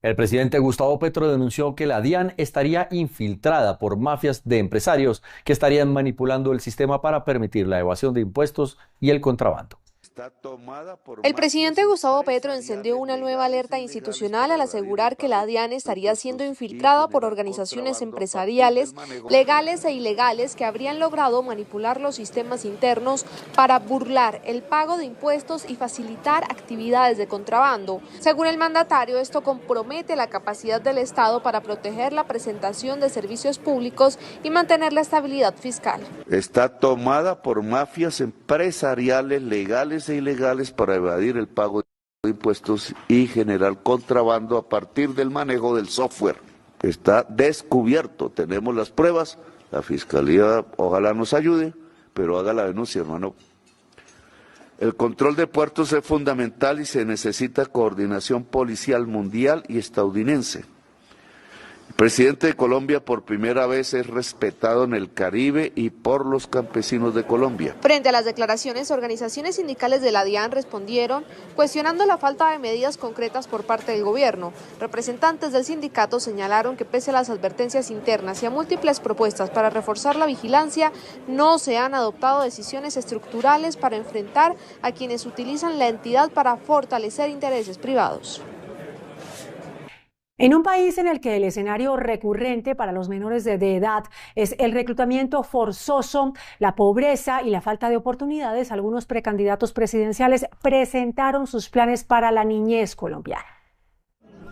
El presidente Gustavo Petro denunció que la DIAN estaría infiltrada por mafias de empresarios que estarían manipulando el sistema para permitir la evasión de impuestos y el contrabando. El presidente Gustavo Petro encendió una nueva alerta institucional al asegurar que la DIAN estaría siendo infiltrada por organizaciones empresariales, legales e ilegales que habrían logrado manipular los sistemas internos para burlar el pago de impuestos y facilitar actividades de contrabando. Según el mandatario, esto compromete la capacidad del Estado para proteger la presentación de servicios públicos y mantener la estabilidad fiscal. Está tomada por mafias empresariales, legales e ilegales para evadir el pago de impuestos y generar contrabando a partir del manejo del software. Está descubierto, tenemos las pruebas, la Fiscalía ojalá nos ayude, pero haga la denuncia, hermano. El control de puertos es fundamental y se necesita coordinación policial mundial y estadounidense. El presidente de Colombia por primera vez es respetado en el Caribe y por los campesinos de Colombia. Frente a las declaraciones, organizaciones sindicales de la DIAN respondieron cuestionando la falta de medidas concretas por parte del gobierno. Representantes del sindicato señalaron que pese a las advertencias internas y a múltiples propuestas para reforzar la vigilancia, no se han adoptado decisiones estructurales para enfrentar a quienes utilizan la entidad para fortalecer intereses privados. En un país en el que el escenario recurrente para los menores de edad es el reclutamiento forzoso, la pobreza y la falta de oportunidades, algunos precandidatos presidenciales presentaron sus planes para la niñez colombiana.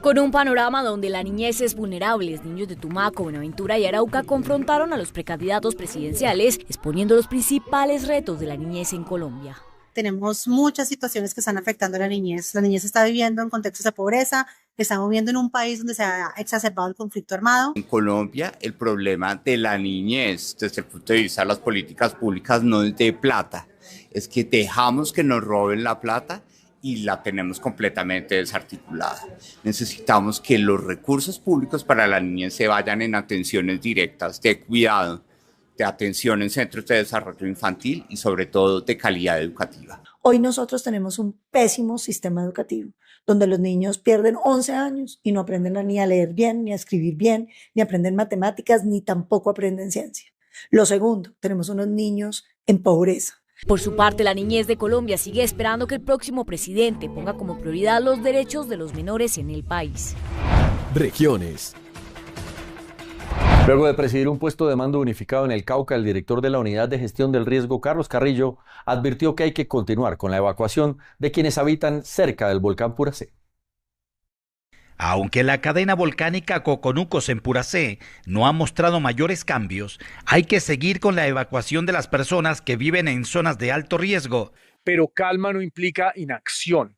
Con un panorama donde la niñez es vulnerable, niños de Tumaco, Buenaventura y Arauca confrontaron a los precandidatos presidenciales, exponiendo los principales retos de la niñez en Colombia. Tenemos muchas situaciones que están afectando a la niñez. La niñez está viviendo en contextos de pobreza, estamos viviendo en un país donde se ha exacerbado el conflicto armado. En Colombia, el problema de la niñez, desde el punto de vista de las políticas públicas, no es de plata, es que dejamos que nos roben la plata y la tenemos completamente desarticulada. Necesitamos que los recursos públicos para la niñez se vayan en atenciones directas de cuidado, de atención en centros de desarrollo infantil y sobre todo de calidad educativa. Hoy nosotros tenemos un pésimo sistema educativo, donde los niños pierden 11 años y no aprenden ni a leer bien, ni a escribir bien, ni aprenden matemáticas, ni tampoco aprenden ciencia. Lo segundo, tenemos unos niños en pobreza. Por su parte, la niñez de Colombia sigue esperando que el próximo presidente ponga como prioridad los derechos de los menores en el país. Regiones. Luego de presidir un puesto de mando unificado en el Cauca, el director de la Unidad de Gestión del Riesgo, Carlos Carrillo, advirtió que hay que continuar con la evacuación de quienes habitan cerca del volcán Puracé. Aunque la cadena volcánica Coconucos en Puracé no ha mostrado mayores cambios, hay que seguir con la evacuación de las personas que viven en zonas de alto riesgo. Pero calma no implica inacción.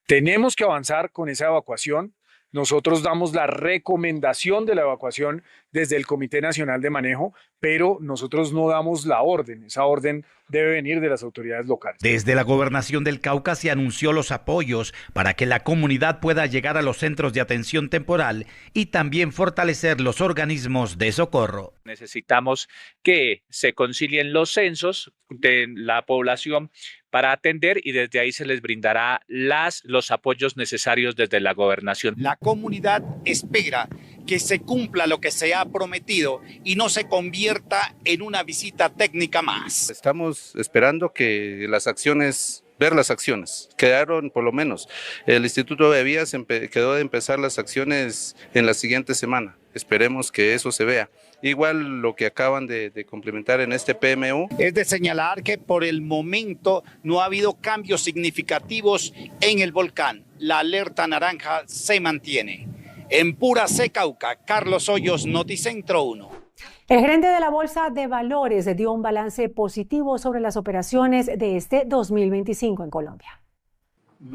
Tenemos que avanzar con esa evacuación. Nosotros damos la recomendación de la evacuación desde el Comité Nacional de Manejo, pero nosotros no damos la orden. Esa orden debe venir de las autoridades locales. Desde la Gobernación del Cauca se anunció los apoyos para que la comunidad pueda llegar a los centros de atención temporal y también fortalecer los organismos de socorro. Necesitamos que se concilien los censos de la población para atender y desde ahí se les brindará los apoyos necesarios desde la gobernación. La comunidad espera que se cumpla lo que se ha prometido y no se convierta en una visita técnica más. Estamos esperando que ver las acciones. Quedaron, por lo menos, el Instituto de Vías quedó de empezar las acciones en la siguiente semana. Esperemos que eso se vea. Igual lo que acaban de complementar en este PMU. Es de señalar que por el momento no ha habido cambios significativos en el volcán. La alerta naranja se mantiene. En Puracé, Cauca, Carlos Hoyos, Noticentro 1. El gerente de la Bolsa de Valores dio un balance positivo sobre las operaciones de este 2025 en Colombia.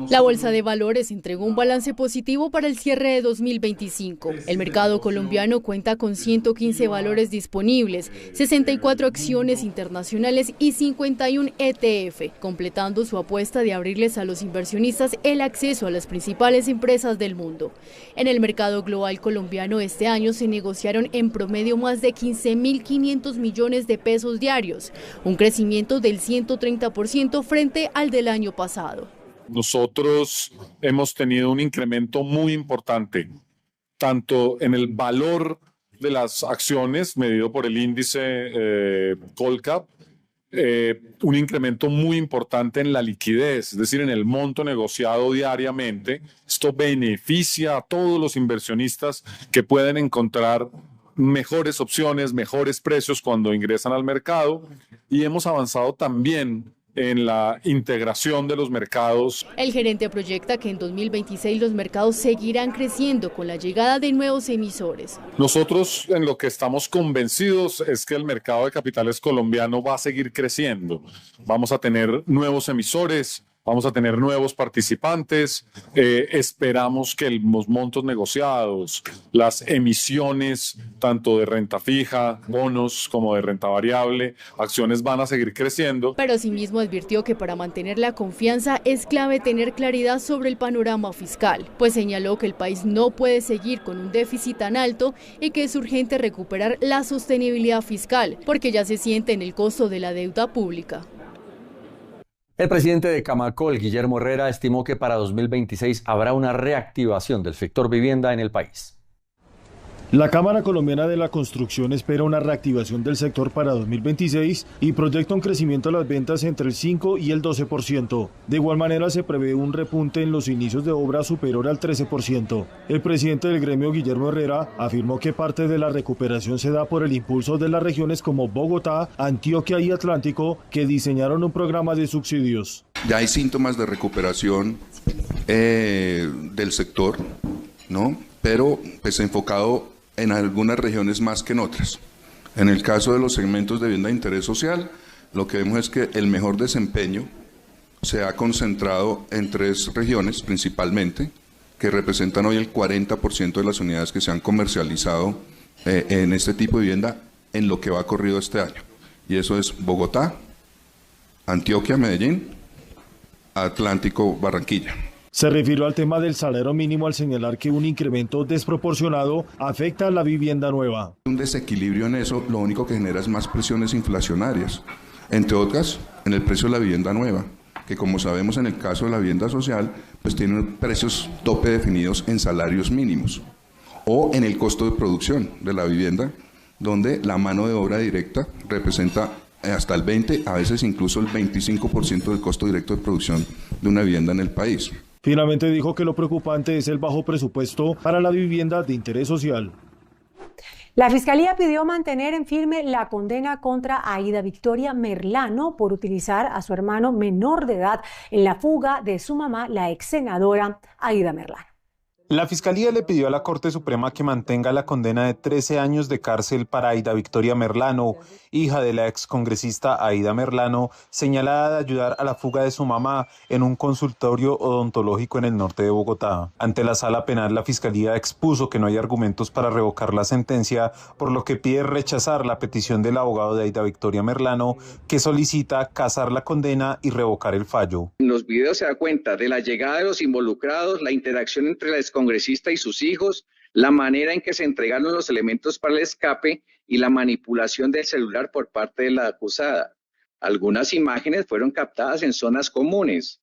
La Bolsa de Valores entregó un balance positivo para el cierre de 2025. El mercado colombiano cuenta con 115 valores disponibles, 64 acciones internacionales y 51 ETF, completando su apuesta de abrirles a los inversionistas el acceso a las principales empresas del mundo. En el mercado global colombiano este año se negociaron en promedio más de 15.500 millones de pesos diarios, un crecimiento del 130% frente al del año pasado. Nosotros hemos tenido un incremento muy importante, tanto en el valor de las acciones medido por el índice Colcap, un incremento muy importante en la liquidez, es decir, en el monto negociado diariamente. Esto beneficia a todos los inversionistas que pueden encontrar mejores opciones, mejores precios cuando ingresan al mercado, y hemos avanzado también en la integración de los mercados. El gerente proyecta que en 2026 los mercados seguirán creciendo con la llegada de nuevos emisores. Nosotros en lo que estamos convencidos es que el mercado de capitales colombiano va a seguir creciendo. Vamos a tener nuevos emisores, vamos a tener nuevos participantes, esperamos que los montos negociados, las emisiones tanto de renta fija, bonos como de renta variable, acciones van a seguir creciendo. Pero asimismo advirtió que para mantener la confianza es clave tener claridad sobre el panorama fiscal, pues señaló que el país no puede seguir con un déficit tan alto y que es urgente recuperar la sostenibilidad fiscal, porque ya se siente en el costo de la deuda pública. El presidente de Camacol, Guillermo Herrera, estimó que para 2026 habrá una reactivación del sector vivienda en el país. La Cámara Colombiana de la Construcción espera una reactivación del sector para 2026 y proyecta un crecimiento de las ventas entre el 5 y el 12%. De igual manera se prevé un repunte en los inicios de obra superior al 13%. El presidente del gremio, Guillermo Herrera, afirmó que parte de la recuperación se da por el impulso de las regiones como Bogotá, Antioquia y Atlántico, que diseñaron un programa de subsidios. Ya hay síntomas de recuperación del sector, ¿no? Pero pues enfocado en algunas regiones más que en otras. En el caso de los segmentos de vivienda de interés social, lo que vemos es que el mejor desempeño se ha concentrado en 3 regiones principalmente, que representan hoy el 40% de las unidades que se han comercializado en este tipo de vivienda en lo que va corrido este año. Y eso es Bogotá, Antioquia, Medellín, Atlántico, Barranquilla. Se refirió al tema del salario mínimo al señalar que un incremento desproporcionado afecta a la vivienda nueva. Un desequilibrio en eso lo único que genera es más presiones inflacionarias, entre otras en el precio de la vivienda nueva, que como sabemos en el caso de la vivienda social, pues tiene precios tope definidos en salarios mínimos, o en el costo de producción de la vivienda, donde la mano de obra directa representa hasta el 20, a veces incluso el 25% del costo directo de producción de una vivienda en el país. Finalmente dijo que lo preocupante es el bajo presupuesto para la vivienda de interés social. La Fiscalía pidió mantener en firme la condena contra Aida Victoria Merlano por utilizar a su hermano menor de edad en la fuga de su mamá, la ex senadora Aida Merlano. La Fiscalía le pidió a la Corte Suprema que mantenga la condena de 13 años de cárcel para Aida Victoria Merlano, hija de la excongresista Aida Merlano, señalada de ayudar a la fuga de su mamá en un consultorio odontológico en el norte de Bogotá. Ante la Sala Penal, la Fiscalía expuso que no hay argumentos para revocar la sentencia, por lo que pide rechazar la petición del abogado de Aida Victoria Merlano, que solicita casar la condena y revocar el fallo. En los videos se da cuenta de la llegada de los involucrados, la interacción entre la excongresista y sus hijos, la manera en que se entregaron los elementos para el escape y la manipulación del celular por parte de la acusada. Algunas imágenes fueron captadas en zonas comunes,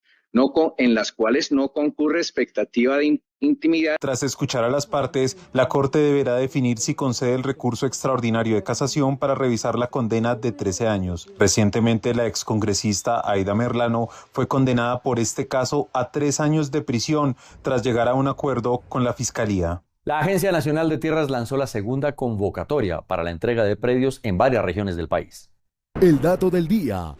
en las cuales no concurre expectativa de intimidad. Tras escuchar a las partes, la Corte deberá definir si concede el recurso extraordinario de casación para revisar la condena de 13 años. Recientemente, la excongresista Aida Merlano fue condenada por este caso a 3 años de prisión tras llegar a un acuerdo con la Fiscalía. La Agencia Nacional de Tierras lanzó la segunda convocatoria para la entrega de predios en varias regiones del país. El dato del día.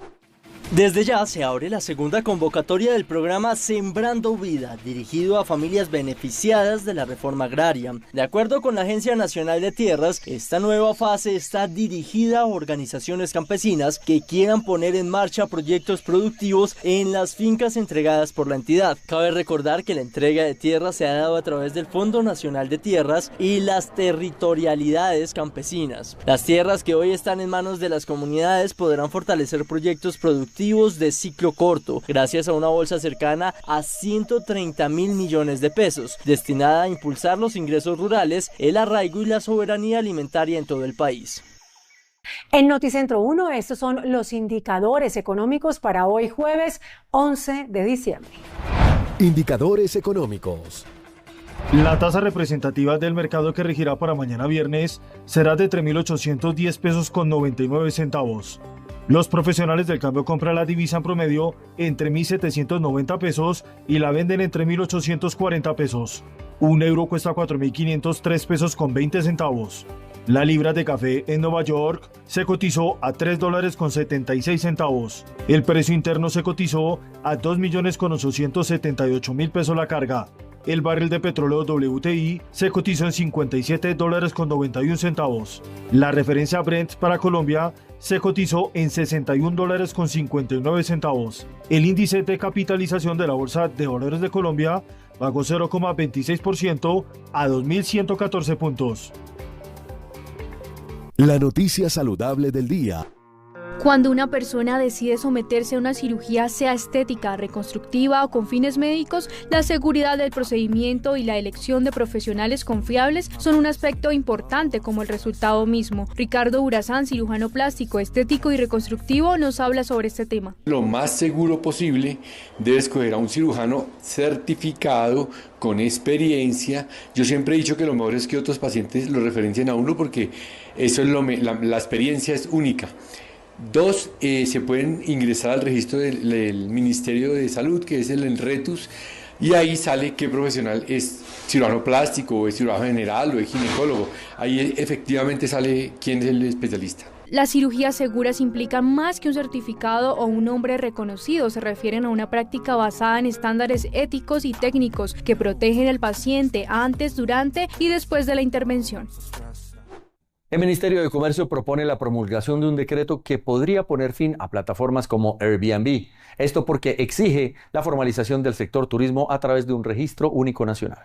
Desde ya se abre la segunda convocatoria del programa Sembrando Vida, dirigido a familias beneficiadas de la reforma agraria. De acuerdo con la Agencia Nacional de Tierras, esta nueva fase está dirigida a organizaciones campesinas que quieran poner en marcha proyectos productivos en las fincas entregadas por la entidad. Cabe recordar que la entrega de tierras se ha dado a través del Fondo Nacional de Tierras y las territorialidades campesinas. Las tierras que hoy están en manos de las comunidades podrán fortalecer proyectos productivos de ciclo corto, gracias a una bolsa cercana a 130.000 millones de pesos, destinada a impulsar los ingresos rurales, el arraigo y la soberanía alimentaria en todo el país. En Noticentro 1, estos son los indicadores económicos para hoy jueves 11 de diciembre. Indicadores económicos. La tasa representativa del mercado que regirá para mañana viernes será de 3.810 pesos con 99 centavos. Los profesionales del cambio compran la divisa en promedio entre 1.790 pesos y la venden entre 1.840 pesos. Un euro cuesta 4.503 pesos con 20 centavos. La libra de café en Nueva York se cotizó a $3 con 76 centavos. El precio interno se cotizó a 2.878.000 pesos la carga. El barril de petróleo WTI se cotizó en $57 con 91 centavos. La referencia Brent para Colombia se cotizó en $61 con 59 centavos. El índice de capitalización de la Bolsa de Valores de Colombia bajó 0,26% a 2.114 puntos. La noticia saludable del día. Cuando una persona decide someterse a una cirugía, sea estética, reconstructiva o con fines médicos, la seguridad del procedimiento y la elección de profesionales confiables son un aspecto importante como el resultado mismo. Ricardo Urazán, cirujano plástico, estético y reconstructivo, nos habla sobre este tema. Lo más seguro posible, debe escoger a un cirujano certificado, con experiencia. Yo siempre he dicho que lo mejor es que otros pacientes lo referencien a uno porque eso es la experiencia es única. 2, se pueden ingresar al registro del Ministerio de Salud, que es el ENRETUS, y ahí sale qué profesional es cirujano plástico, o es cirujano general, o es ginecólogo. Ahí efectivamente sale quién es el especialista. Las cirugías seguras implican más que un certificado o un nombre reconocido, se refieren a una práctica basada en estándares éticos y técnicos que protegen al paciente antes, durante y después de la intervención. El Ministerio de Comercio propone la promulgación de un decreto que podría poner fin a plataformas como Airbnb. Esto porque exige la formalización del sector turismo a través de un registro único nacional.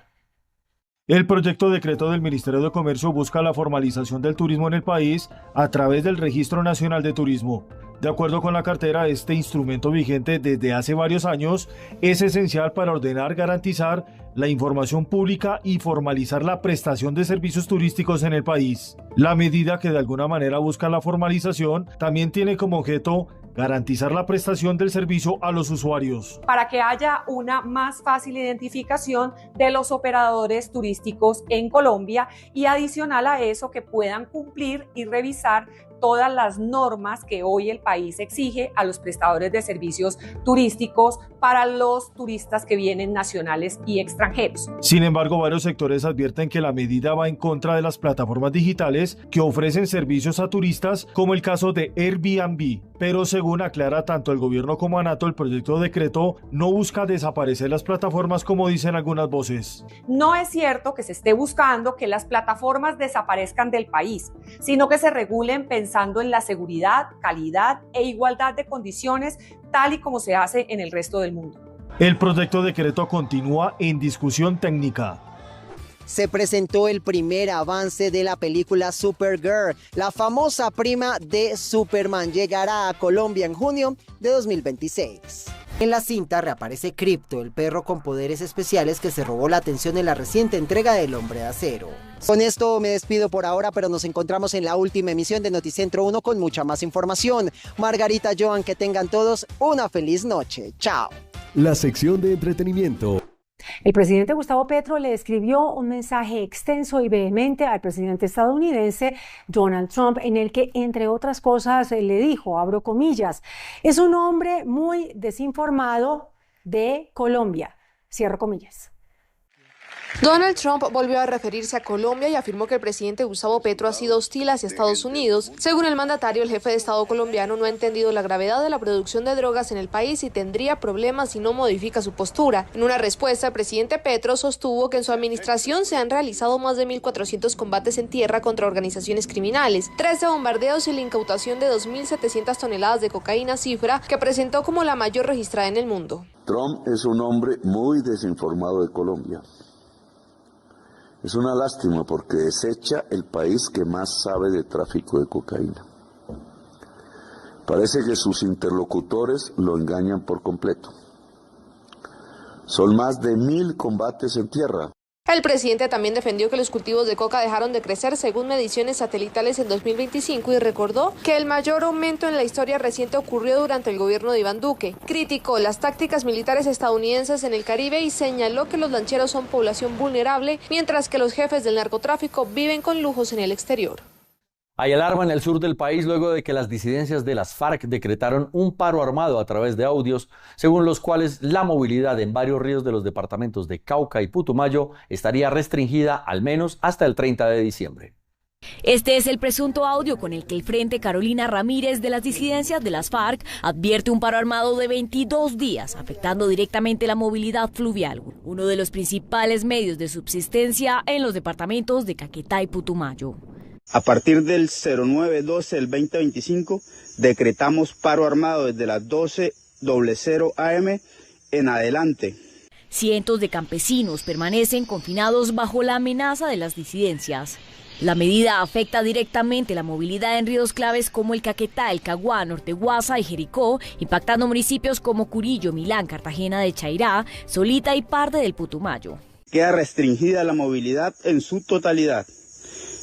El proyecto de decreto del Ministerio de Comercio busca la formalización del turismo en el país a través del Registro Nacional de Turismo. De acuerdo con la cartera, este instrumento vigente desde hace varios años es esencial para ordenar, garantizar la información pública y formalizar la prestación de servicios turísticos en el país. La medida, que de alguna manera busca la formalización, también tiene como objeto garantizar la prestación del servicio a los usuarios. Para que haya una más fácil identificación de los operadores turísticos en Colombia y adicional a eso que puedan cumplir y revisar todas las normas que hoy el país exige a los prestadores de servicios turísticos para los turistas que vienen nacionales y extranjeros. Sin embargo, varios sectores advierten que la medida va en contra de las plataformas digitales que ofrecen servicios a turistas, como el caso de Airbnb. Pero según aclara tanto el gobierno como ANATO, el proyecto de decreto no busca desaparecer las plataformas como dicen algunas voces. No es cierto que se esté buscando que las plataformas desaparezcan del país, sino que se regulen pensando en la seguridad, calidad e igualdad de condiciones, tal y como se hace en el resto del mundo. El proyecto de decreto continúa en discusión técnica. Se presentó el primer avance de la película Supergirl, la famosa prima de Superman. Llegará a Colombia en junio de 2026. En la cinta reaparece Krypto, el perro con poderes especiales que se robó la atención en la reciente entrega del Hombre de Acero. Con esto me despido por ahora, pero nos encontramos en la última emisión de Noticentro 1 con mucha más información. Margarita, Joan, que tengan todos una feliz noche. Chao. La sección de entretenimiento. El presidente Gustavo Petro le escribió un mensaje extenso y vehemente al presidente estadounidense Donald Trump, en el que, entre otras cosas, le dijo, abro comillas, es un hombre muy desinformado de Colombia, cierro comillas. Donald Trump volvió a referirse a Colombia y afirmó que el presidente Gustavo Petro ha sido hostil hacia Estados Unidos. Según el mandatario, el jefe de Estado colombiano no ha entendido la gravedad de la producción de drogas en el país y tendría problemas si no modifica su postura. En una respuesta, el presidente Petro sostuvo que en su administración se han realizado más de 1.400 combates en tierra contra organizaciones criminales, 13 bombardeos y la incautación de 2.700 toneladas de cocaína, cifra que presentó como la mayor registrada en el mundo. Trump es un hombre muy desinformado de Colombia. Es una lástima porque desecha el país que más sabe de tráfico de cocaína. Parece que sus interlocutores lo engañan por completo. Son más de 1.000 combates en tierra. El presidente también defendió que los cultivos de coca dejaron de crecer según mediciones satelitales en 2025 y recordó que el mayor aumento en la historia reciente ocurrió durante el gobierno de Iván Duque. Criticó las tácticas militares estadounidenses en el Caribe y señaló que los lancheros son población vulnerable, mientras que los jefes del narcotráfico viven con lujos en el exterior. Hay alarma en el sur del país luego de que las disidencias de las FARC decretaron un paro armado a través de audios, según los cuales la movilidad en varios ríos de los departamentos de Cauca y Putumayo estaría restringida al menos hasta el 30 de diciembre. Este es el presunto audio con el que el Frente Carolina Ramírez de las disidencias de las FARC advierte un paro armado de 22 días, afectando directamente la movilidad fluvial, uno de los principales medios de subsistencia en los departamentos de Caquetá y Putumayo. A partir del 09/12 del 2025, decretamos paro armado desde las 12:00 am en adelante. Cientos de campesinos permanecen confinados bajo la amenaza de las disidencias. La medida afecta directamente la movilidad en ríos claves como el Caquetá, el Caguá, Norte Guasa y Jericó, impactando municipios como Curillo, Milán, Cartagena de Chairá, Solita y parte del Putumayo. Queda restringida la movilidad en su totalidad.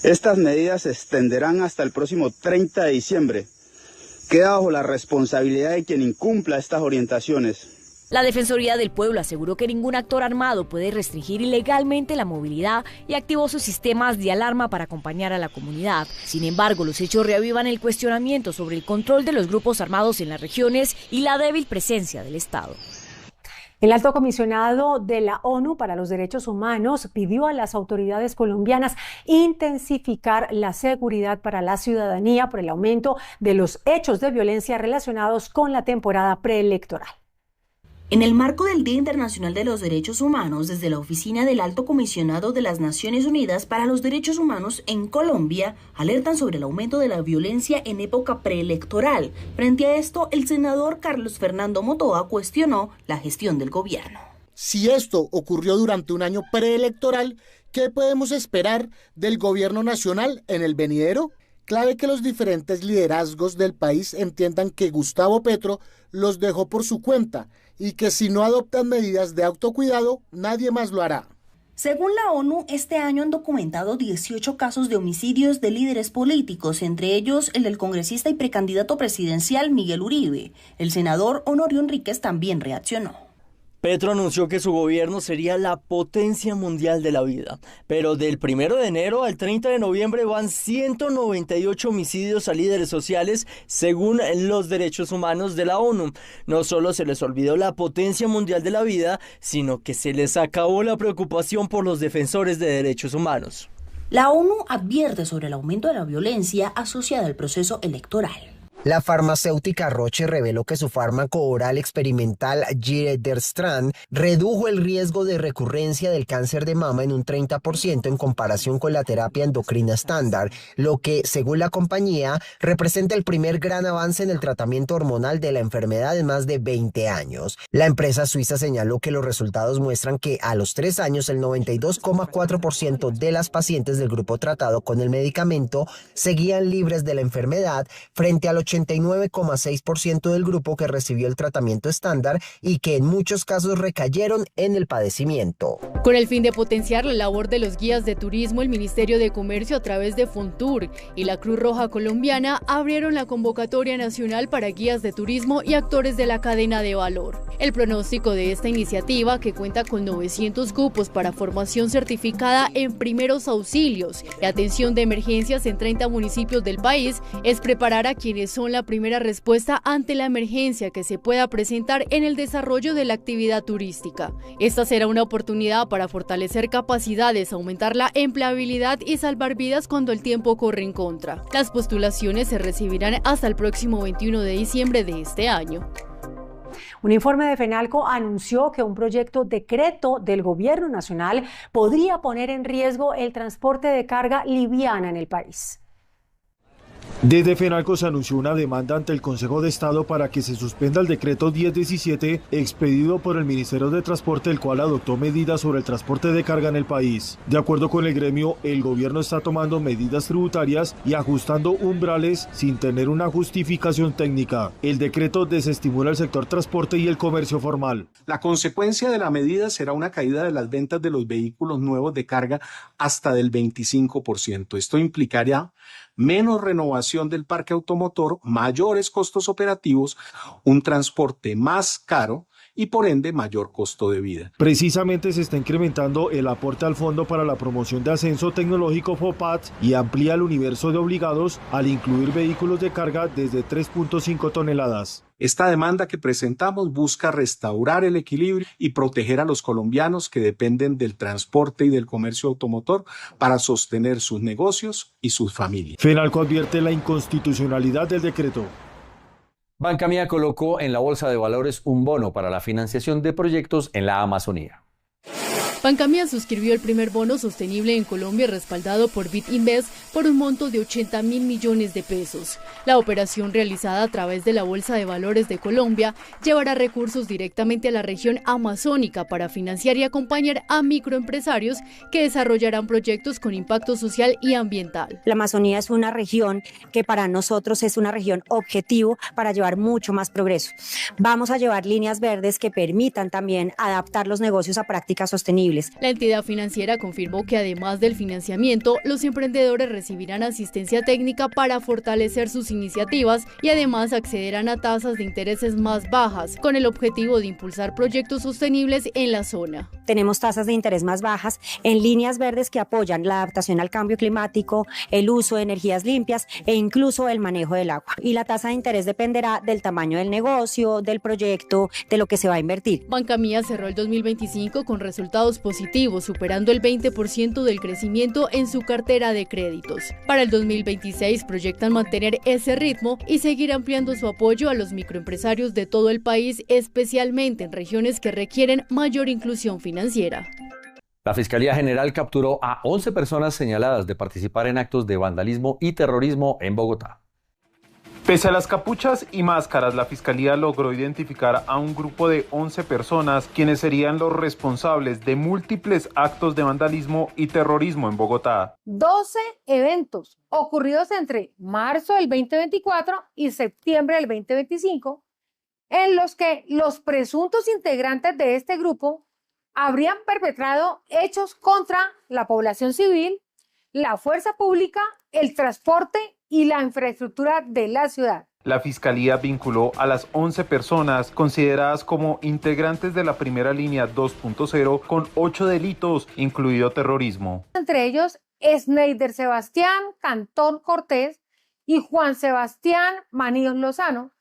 Estas medidas se extenderán hasta el próximo 30 de diciembre. Queda bajo la responsabilidad de quien incumpla estas orientaciones. La Defensoría del Pueblo aseguró que ningún actor armado puede restringir ilegalmente la movilidad y activó sus sistemas de alarma para acompañar a la comunidad. Sin embargo, los hechos reavivan el cuestionamiento sobre el control de los grupos armados en las regiones y la débil presencia del Estado. El alto comisionado de la ONU para los Derechos Humanos pidió a las autoridades colombianas intensificar la seguridad para la ciudadanía por el aumento de los hechos de violencia relacionados con la temporada preelectoral. En el marco del Día Internacional de los Derechos Humanos, desde la Oficina del Alto Comisionado de las Naciones Unidas para los Derechos Humanos en Colombia, alertan sobre el aumento de la violencia en época preelectoral. Frente a esto, el senador Carlos Fernando Motoa cuestionó la gestión del gobierno. Si esto ocurrió durante un año preelectoral, ¿qué podemos esperar del gobierno nacional en el venidero? Clave que los diferentes liderazgos del país entiendan que Gustavo Petro los dejó por su cuenta y que si no adoptan medidas de autocuidado, nadie más lo hará. Según la ONU, este año han documentado 18 casos de homicidios de líderes políticos, entre ellos el del congresista y precandidato presidencial Miguel Uribe. El senador Honorio Enríquez también reaccionó. Petro anunció que su gobierno sería la potencia mundial de la vida, pero del 1 de enero al 30 de noviembre van 198 homicidios a líderes sociales según los derechos humanos de la ONU. No solo se les olvidó la potencia mundial de la vida, sino que se les acabó la preocupación por los defensores de derechos humanos. La ONU advierte sobre el aumento de la violencia asociada al proceso electoral. La farmacéutica Roche reveló que su fármaco oral experimental Giredestrant redujo el riesgo de recurrencia del cáncer de mama en un 30% en comparación con la terapia endocrina estándar, lo que, según la compañía, representa el primer gran avance en el tratamiento hormonal de la enfermedad en más de 20 años. La empresa suiza señaló que los resultados muestran que a los 3 años el 92,4% de las pacientes del grupo tratado con el medicamento seguían libres de la enfermedad frente al 89,6% del grupo que recibió el tratamiento estándar y que en muchos casos recayeron en el padecimiento. Con el fin de potenciar la labor de los guías de turismo, el Ministerio de Comercio a través de Fontur y la Cruz Roja Colombiana abrieron la convocatoria nacional para guías de turismo y actores de la cadena de valor. El pronóstico de esta iniciativa, que cuenta con 900 cupos para formación certificada en primeros auxilios y atención de emergencias en 30 municipios del país, es preparar a quienes son la primera respuesta ante la emergencia que se pueda presentar en el desarrollo de la actividad turística. Esta será una oportunidad para fortalecer capacidades, aumentar la empleabilidad y salvar vidas cuando el tiempo corre en contra. Las postulaciones se recibirán hasta el próximo 21 de diciembre de este año. Un informe de FENALCO anunció que un proyecto decreto del gobierno nacional podría poner en riesgo el transporte de carga liviana en el país. Desde FENALCO se anunció una demanda ante el Consejo de Estado para que se suspenda el decreto 1017 expedido por el Ministerio de Transporte, el cual adoptó medidas sobre el transporte de carga en el país. De acuerdo con el gremio, el gobierno está tomando medidas tributarias y ajustando umbrales sin tener una justificación técnica. El decreto desestimula el sector transporte y el comercio formal. La consecuencia de la medida será una caída de las ventas de los vehículos nuevos de carga hasta del 25%. Esto implicaría menos renovación del parque automotor, mayores costos operativos, un transporte más caro y por ende mayor costo de vida. Precisamente se está incrementando el aporte al Fondo para la Promoción de Ascenso Tecnológico FOPAT y amplía el universo de obligados al incluir vehículos de carga desde 3.5 toneladas. Esta demanda que presentamos busca restaurar el equilibrio y proteger a los colombianos que dependen del transporte y del comercio automotor para sostener sus negocios y sus familias. FENALCO advierte la inconstitucionalidad del decreto. Banca Mía colocó en la Bolsa de Valores un bono para la financiación de proyectos en la Amazonía. Banca Mía suscribió el primer bono sostenible en Colombia respaldado por BitInvest por un monto de 80.000 millones de pesos. La operación realizada a través de la Bolsa de Valores de Colombia llevará recursos directamente a la región amazónica para financiar y acompañar a microempresarios que desarrollarán proyectos con impacto social y ambiental. La Amazonía es una región que para nosotros es una región objetivo para llevar mucho más progreso. Vamos a llevar líneas verdes que permitan también adaptar los negocios a prácticas sostenibles. La entidad financiera confirmó que además del financiamiento, los emprendedores recibirán asistencia técnica para fortalecer sus iniciativas y además accederán a tasas de intereses más bajas, con el objetivo de impulsar proyectos sostenibles en la zona. Tenemos tasas de interés más bajas en líneas verdes que apoyan la adaptación al cambio climático, el uso de energías limpias e incluso el manejo del agua. Y la tasa de interés dependerá del tamaño del negocio, del proyecto, de lo que se va a invertir. Banca Mía cerró el 2025 con resultados positivos, superando el 20% del crecimiento en su cartera de créditos. Para el 2026 proyectan mantener ese ritmo y seguir ampliando su apoyo a los microempresarios de todo el país, especialmente en regiones que requieren mayor inclusión financiera. La Fiscalía General capturó a 11 personas señaladas de participar en actos de vandalismo y terrorismo en Bogotá. Pese a las capuchas y máscaras, la Fiscalía logró identificar a un grupo de 11 personas quienes serían los responsables de múltiples actos de vandalismo y terrorismo en Bogotá. 12 eventos ocurridos entre marzo del 2024 y septiembre del 2025, en los que los presuntos integrantes de este grupo habrían perpetrado hechos contra la población civil, la fuerza pública, el transporte y la infraestructura de la ciudad. La Fiscalía vinculó a las 11 personas consideradas como integrantes de la primera línea 2.0 con 8 delitos, incluido terrorismo. Entre ellos, Sneider Sebastián Cantón Cortés y Juan Sebastián Maníos Lozano,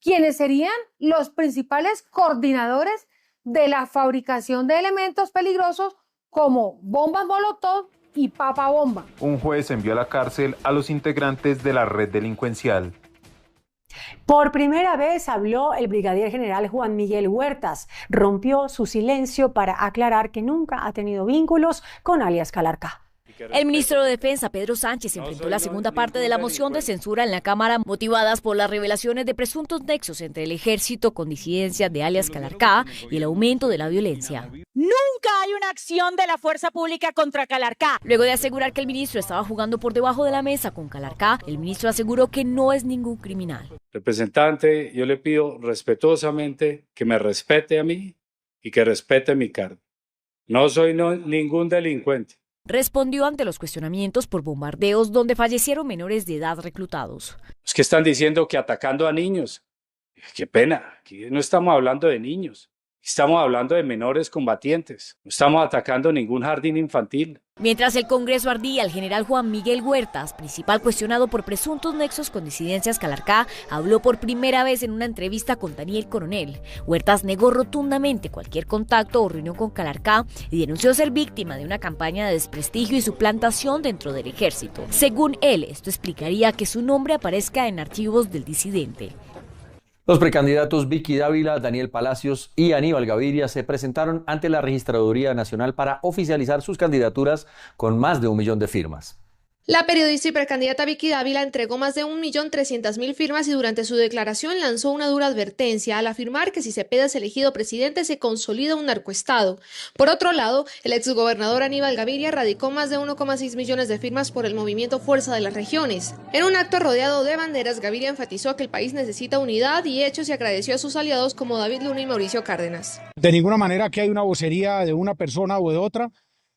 quienes serían los principales coordinadores de la fabricación de elementos peligrosos como bombas molotov y papa bomba. Un juez envió a la cárcel a los integrantes de la red delincuencial. Por primera vez habló el brigadier general Juan Miguel Huertas. Rompió su silencio para aclarar que nunca ha tenido vínculos con alias Calarcá. El ministro de Defensa, Pedro Sánchez, enfrentó la segunda parte de la moción de censura en la Cámara, motivadas por las revelaciones de presuntos nexos entre el ejército con disidencias de alias Calarcá y el aumento de la violencia. Nunca hay una acción de la fuerza pública contra Calarcá. Luego de asegurar que el ministro estaba jugando por debajo de la mesa con Calarcá, el ministro aseguró que no es ningún criminal. Representante, yo le pido respetuosamente que me respete a mí y que respete mi cargo. No soy ningún delincuente. Respondió ante los cuestionamientos por bombardeos donde fallecieron menores de edad reclutados. Es que están diciendo que atacando a niños. Qué pena, aquí no estamos hablando de niños. Estamos hablando de menores combatientes. No estamos atacando ningún jardín infantil. Mientras el Congreso ardía, el general Juan Miguel Huertas, principal cuestionado por presuntos nexos con disidencias Calarcá, habló por primera vez en una entrevista con Daniel Coronel. Huertas negó rotundamente cualquier contacto o reunión con Calarcá y denunció ser víctima de una campaña de desprestigio y suplantación dentro del ejército. Según él, esto explicaría que su nombre aparezca en archivos del disidente. Los precandidatos Vicky Dávila, Daniel Palacios y Aníbal Gaviria se presentaron ante la Registraduría Nacional para oficializar sus candidaturas con más de 1 millón de firmas. La periodista y precandidata Vicky Dávila entregó más de 1.300.000 firmas y durante su declaración lanzó una dura advertencia al afirmar que si Cepeda es elegido presidente se consolida un narcoestado. Por otro lado, el exgobernador Aníbal Gaviria radicó más de 1,6 millones de firmas por el movimiento Fuerza de las Regiones. En un acto rodeado de banderas, Gaviria enfatizó que el país necesita unidad y hechos y agradeció a sus aliados como David Luna y Mauricio Cárdenas. De ninguna manera que hay una vocería de una persona o de otra.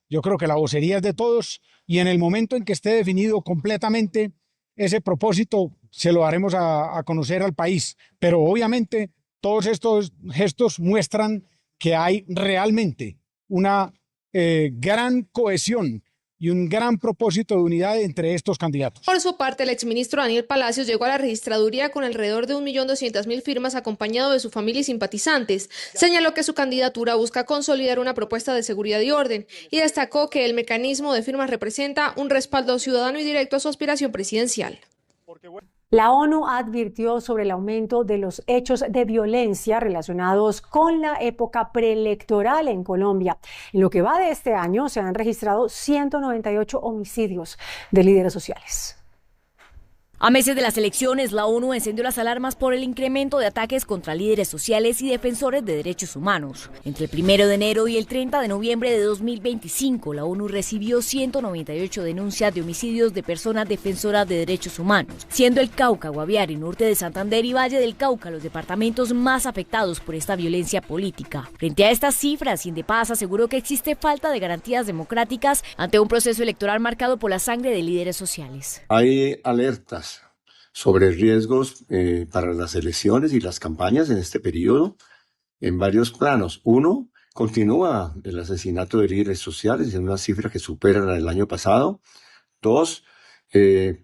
Yo creo que la vocería es de todos y en el momento en que esté definido completamente ese propósito se lo haremos a conocer al país. Pero obviamente todos estos gestos muestran que hay realmente una gran cohesión y un gran propósito de unidad entre estos candidatos. Por su parte, el exministro Daniel Palacios llegó a la registraduría con alrededor de 1.200.000 firmas acompañado de su familia y simpatizantes. Señaló que su candidatura busca consolidar una propuesta de seguridad y orden y destacó que el mecanismo de firmas representa un respaldo ciudadano y directo a su aspiración presidencial. La ONU advirtió sobre el aumento de los hechos de violencia relacionados con la época preelectoral en Colombia. En lo que va de este año se han registrado 198 homicidios de líderes sociales. A meses de las elecciones, la ONU encendió las alarmas por el incremento de ataques contra líderes sociales y defensores de derechos humanos. Entre el 1 de enero y el 30 de noviembre de 2025, la ONU recibió 198 denuncias de homicidios de personas defensoras de derechos humanos, siendo el Cauca, Guaviare, norte de Santander y Valle del Cauca los departamentos más afectados por esta violencia política. Frente a estas cifras, Indepaz aseguró que existe falta de garantías democráticas ante un proceso electoral marcado por la sangre de líderes sociales. Hay alertas sobre riesgos para las elecciones y las campañas en este periodo en varios planos. Uno, continúa el asesinato de líderes sociales en una cifra que supera la del año pasado. Dos,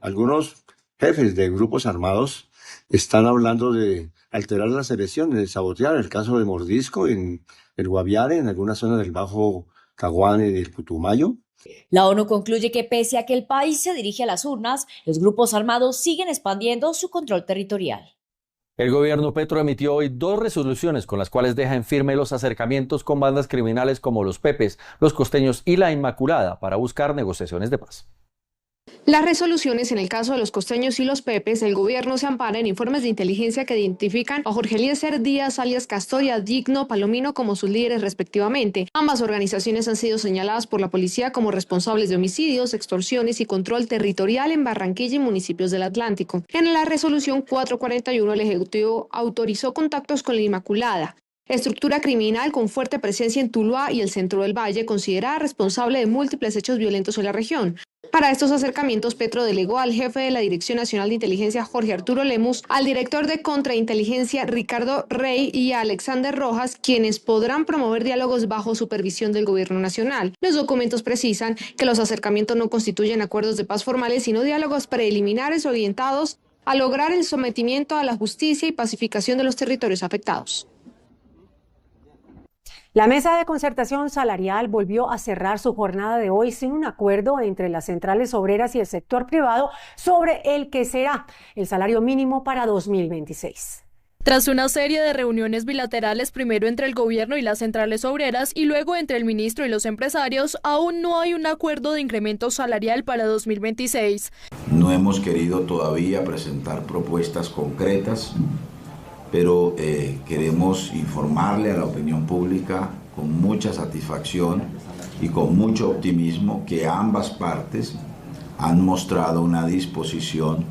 algunos jefes de grupos armados están hablando de alterar las elecciones, de sabotear. El caso de Mordisco en el Guaviare, en algunas zonas del Bajo Caguán y del Putumayo. La ONU concluye que pese a que el país se dirige a las urnas, los grupos armados siguen expandiendo su control territorial. El gobierno Petro emitió hoy 2 resoluciones con las cuales deja en firme los acercamientos con bandas criminales como los Pepes, los Costeños y la Inmaculada para buscar negociaciones de paz. Las resoluciones en el caso de los Costeños y los Pepes, el gobierno se ampara en informes de inteligencia que identifican a Jorge Eliezer Díaz, alias Castor, y a Digno Palomino como sus líderes respectivamente. Ambas organizaciones han sido señaladas por la policía como responsables de homicidios, extorsiones y control territorial en Barranquilla y municipios del Atlántico. En la resolución 441, el Ejecutivo autorizó contactos con la Inmaculada, estructura criminal con fuerte presencia en Tuluá y el centro del Valle, considerada responsable de múltiples hechos violentos en la región. Para estos acercamientos, Petro delegó al jefe de la Dirección Nacional de Inteligencia, Jorge Arturo Lemus, al director de Contrainteligencia, Ricardo Rey, y a Alexander Rojas, quienes podrán promover diálogos bajo supervisión del Gobierno Nacional. Los documentos precisan que los acercamientos no constituyen acuerdos de paz formales, sino diálogos preliminares orientados a lograr el sometimiento a la justicia y pacificación de los territorios afectados. La mesa de concertación salarial volvió a cerrar su jornada de hoy sin un acuerdo entre las centrales obreras y el sector privado sobre el que será el salario mínimo para 2026. Tras una serie de reuniones bilaterales, primero entre el gobierno y las centrales obreras y luego entre el ministro y los empresarios, aún no hay un acuerdo de incremento salarial para 2026. No hemos querido todavía presentar propuestas concretas, pero queremos informarle a la opinión pública con mucha satisfacción y con mucho optimismo que ambas partes han mostrado una disposición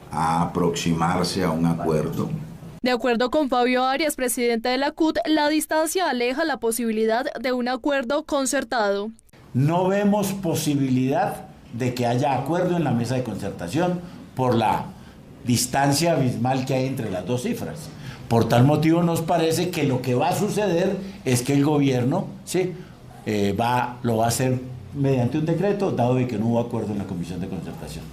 a aproximarse a un acuerdo. De acuerdo con Fabio Arias, presidente de la CUT, la distancia aleja la posibilidad de un acuerdo concertado. No vemos posibilidad de que haya acuerdo en la mesa de concertación por la distancia abismal que hay entre las dos cifras. Por tal motivo nos parece que lo que va a suceder es que el gobierno lo va a hacer mediante un decreto, dado de que no hubo acuerdo en la comisión de concertación.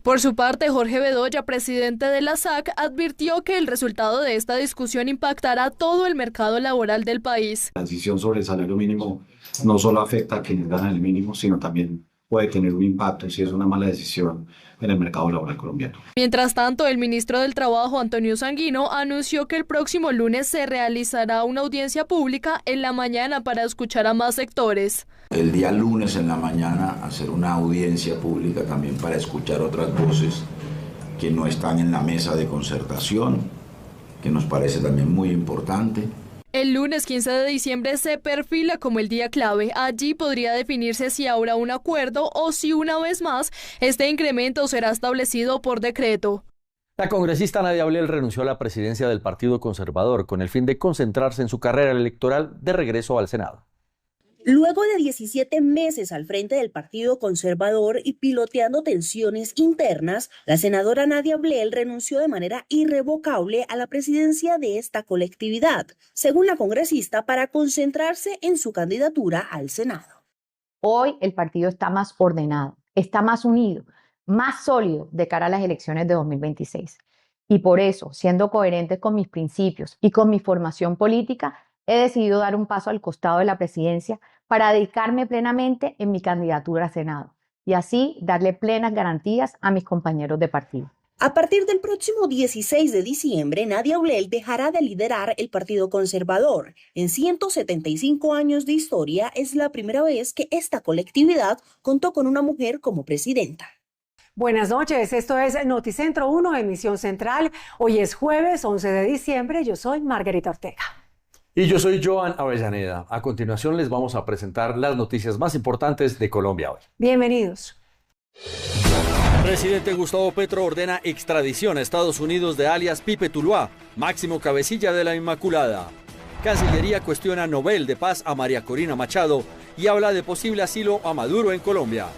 Por su parte, Jorge Bedoya, presidente de la SAC, advirtió que el resultado de esta discusión impactará todo el mercado laboral del país. La decisión sobre el salario mínimo no solo afecta a quienes ganan el mínimo, sino también puede tener un impacto si es una mala decisión en el mercado laboral colombiano. Mientras tanto, el ministro del Trabajo, Antonio Sanguino, anunció que el próximo lunes se realizará una audiencia pública en la mañana para escuchar a más sectores. El día lunes en la mañana hacer una audiencia pública también para escuchar otras voces que no están en la mesa de concertación, que nos parece también muy importante. El lunes 15 de diciembre se perfila como el día clave. Allí podría definirse si habrá un acuerdo o si una vez más este incremento será establecido por decreto. La congresista Nadia Ablel renunció a la presidencia del Partido Conservador con el fin de concentrarse en su carrera electoral de regreso al Senado. Luego de 17 meses al frente del Partido Conservador y piloteando tensiones internas, la senadora Nadia Ablel renunció de manera irrevocable a la presidencia de esta colectividad, según la congresista, para concentrarse en su candidatura al Senado. Hoy el partido está más ordenado, está más unido, más sólido de cara a las elecciones de 2026. Y por eso, siendo coherentes con mis principios y con mi formación política, he decidido dar un paso al costado de la presidencia para dedicarme plenamente en mi candidatura a Senado y así darle plenas garantías a mis compañeros de partido. A partir del próximo 16 de diciembre, Nadia Ablel dejará de liderar el Partido Conservador. En 175 años de historia, es la primera vez que esta colectividad contó con una mujer como presidenta. Buenas noches, esto es Noticentro 1, emisión central. Hoy es jueves 11 de diciembre, yo soy Margarita Ortega. Y yo soy Joan Avellaneda. A continuación les vamos a presentar las noticias más importantes de Colombia hoy. Bienvenidos. Presidente Gustavo Petro ordena extradición a Estados Unidos de alias Pipe Tuluá, máximo cabecilla de la Inmaculada. Cancillería cuestiona Nobel de Paz a María Corina Machado y habla de posible asilo a Maduro en Colombia.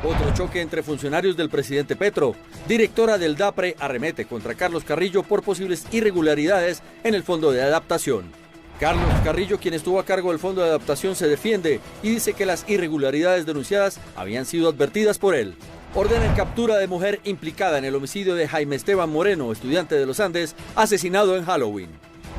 Otro choque entre funcionarios del presidente Petro. Directora del DAPRE arremete contra Carlos Carrillo por posibles irregularidades en el Fondo de Adaptación. Carlos Carrillo, quien estuvo a cargo del Fondo de Adaptación, se defiende y dice que las irregularidades denunciadas habían sido advertidas por él. Ordenan captura de mujer implicada en el homicidio de Jaime Esteban Moreno, estudiante de los Andes, asesinado en Halloween.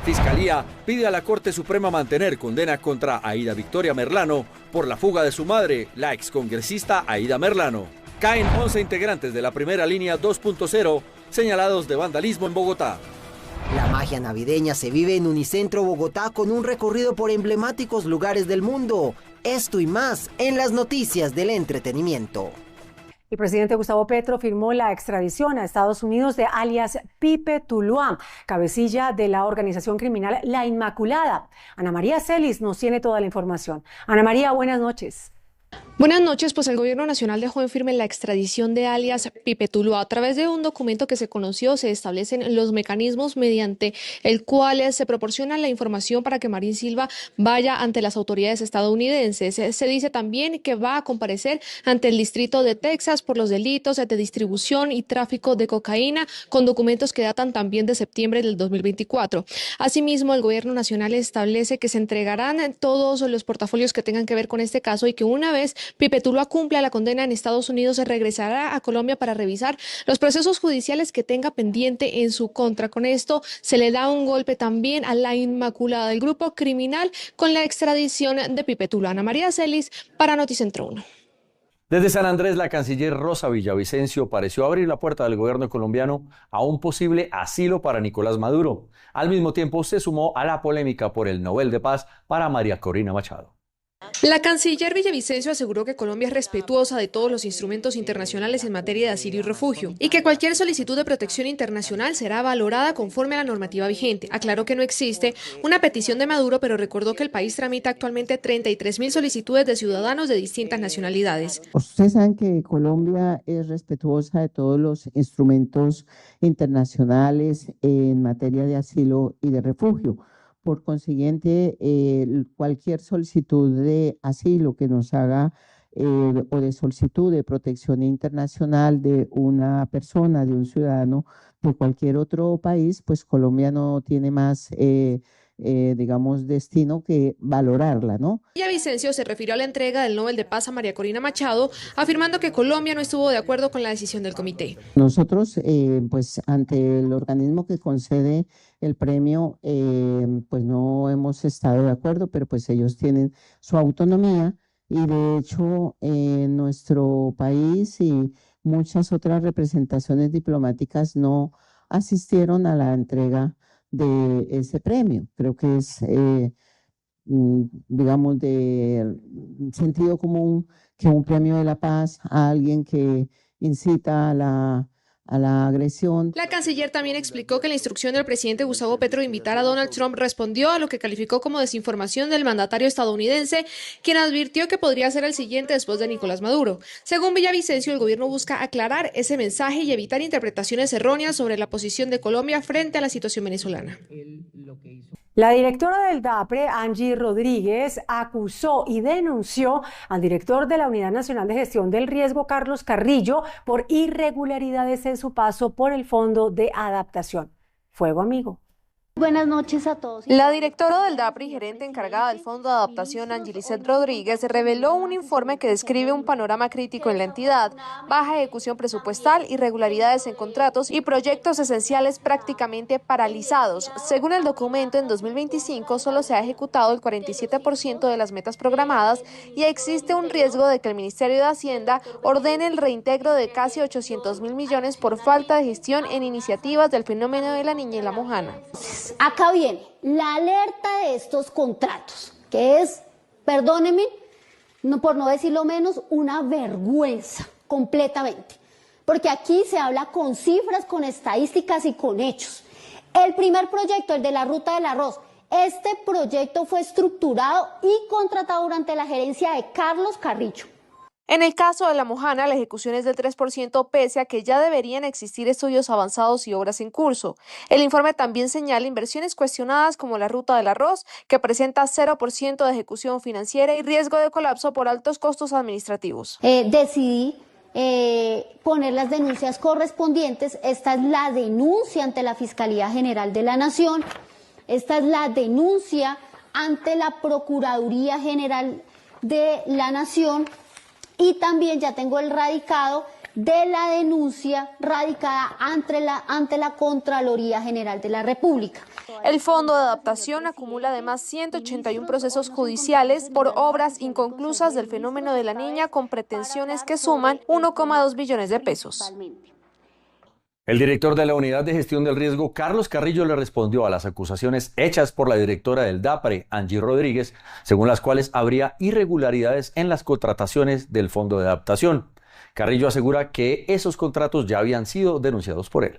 Fiscalía pide a la Corte Suprema mantener condena contra Aida Victoria Merlano por la fuga de su madre, la excongresista Aida Merlano. Caen 11 integrantes de la primera línea 2.0 señalados de vandalismo en Bogotá. La magia navideña se vive en Unicentro Bogotá con un recorrido por emblemáticos lugares del mundo. Esto y más en las noticias del entretenimiento. El presidente Gustavo Petro firmó la extradición a Estados Unidos de alias Pipe Tuluá, cabecilla de la organización criminal La Inmaculada. Ana María Celis nos tiene toda la información. Ana María, buenas noches. Buenas noches, pues el gobierno nacional dejó en firme la extradición de alias Pipe Tuluá. A través de un documento que se conoció, se establecen los mecanismos mediante el cual se proporciona la información para que Marín Silva vaya ante las autoridades estadounidenses. Se dice también que va a comparecer ante el distrito de Texas por los delitos de distribución y tráfico de cocaína, con documentos que datan también de septiembre del 2024. Asimismo, el gobierno nacional establece que se entregarán todos los portafolios que tengan que ver con este caso y que una vez Pipe Tuluá cumpla la condena en Estados Unidos, se regresará a Colombia para revisar los procesos judiciales que tenga pendiente en su contra. Con esto se le da un golpe también a La Inmaculada, el grupo criminal, con la extradición de Pipe Tuluá. Ana María Celis para Noticentro 1. Desde San Andrés, la canciller Rosa Villavicencio pareció abrir la puerta del gobierno colombiano a un posible asilo para Nicolás Maduro. Al mismo tiempo, se sumó a la polémica por el Nobel de Paz para María Corina Machado. La canciller Villavicencio aseguró que Colombia es respetuosa de todos los instrumentos internacionales en materia de asilo y refugio y que cualquier solicitud de protección internacional será valorada conforme a la normativa vigente. Aclaró que no existe una petición de Maduro, pero recordó que el país tramita actualmente 33.000 solicitudes de ciudadanos de distintas nacionalidades. Ustedes saben que Colombia es respetuosa de todos los instrumentos internacionales en materia de asilo y de refugio. Por consiguiente, cualquier solicitud de asilo que nos haga o de solicitud de protección internacional de una persona, de un ciudadano de cualquier otro país, pues Colombia no tiene más, digamos, destino que valorarla, ¿no? Villavicencio se refirió a la entrega del Nobel de Paz a María Corina Machado, afirmando que Colombia no estuvo de acuerdo con la decisión del comité. Nosotros, pues ante el organismo que concede el premio, pues no hemos estado de acuerdo, pero pues ellos tienen su autonomía y de hecho en nuestro país y muchas otras representaciones diplomáticas no asistieron a la entrega de ese premio. Creo que es digamos, de sentido común que un premio de la paz a alguien que incita a la agresión. La canciller también explicó que la instrucción del presidente Gustavo Petro de invitar a Donald Trump respondió a lo que calificó como desinformación del mandatario estadounidense, quien advirtió que podría ser el siguiente después de Nicolás Maduro. Según Villavicencio, el gobierno busca aclarar ese mensaje y evitar interpretaciones erróneas sobre la posición de Colombia frente a la situación venezolana. La directora del DAPRE, Angie Rodríguez, acusó y denunció al director de la Unidad Nacional de Gestión del Riesgo, Carlos Carrillo, por irregularidades en su paso por el Fondo de Adaptación. Fuego amigo. Buenas noches a todos. La directora del DAPRE y gerente encargada del Fondo de Adaptación, Angelicet Rodríguez, reveló un informe que describe un panorama crítico en la entidad, baja ejecución presupuestal, irregularidades en contratos y proyectos esenciales prácticamente paralizados. Según el documento, en 2025 solo se ha ejecutado el 47% de las metas programadas y existe un riesgo de que el Ministerio de Hacienda ordene el reintegro de casi 800.000 millones por falta de gestión en iniciativas del fenómeno de la Niña y la Mojana. Acá viene la alerta de estos contratos, que es, perdónenme, por no decirlo menos, una vergüenza completamente. Porque aquí se habla con cifras, con estadísticas y con hechos. El primer proyecto, el de la Ruta del Arroz, este proyecto fue estructurado y contratado durante la gerencia de Carlos Carrillo. En el caso de La Mojana, la ejecución es del 3%, pese a que ya deberían existir estudios avanzados y obras en curso. El informe también señala inversiones cuestionadas como la Ruta del Arroz, que presenta 0% de ejecución financiera y riesgo de colapso por altos costos administrativos. Decidí poner las denuncias correspondientes. Esta es la denuncia ante la Fiscalía General de la Nación. Esta es la denuncia ante la Procuraduría General de la Nación. Y también ya tengo el radicado de la denuncia radicada ante la Contraloría General de la República. El Fondo de Adaptación acumula además 181 procesos judiciales por obras inconclusas del fenómeno de la Niña con pretensiones que suman 1,2 billones de pesos. El director de la Unidad de Gestión del Riesgo, Carlos Carrillo, le respondió a las acusaciones hechas por la directora del DAPRE, Angie Rodríguez, según las cuales habría irregularidades en las contrataciones del Fondo de Adaptación. Carrillo asegura que esos contratos ya habían sido denunciados por él.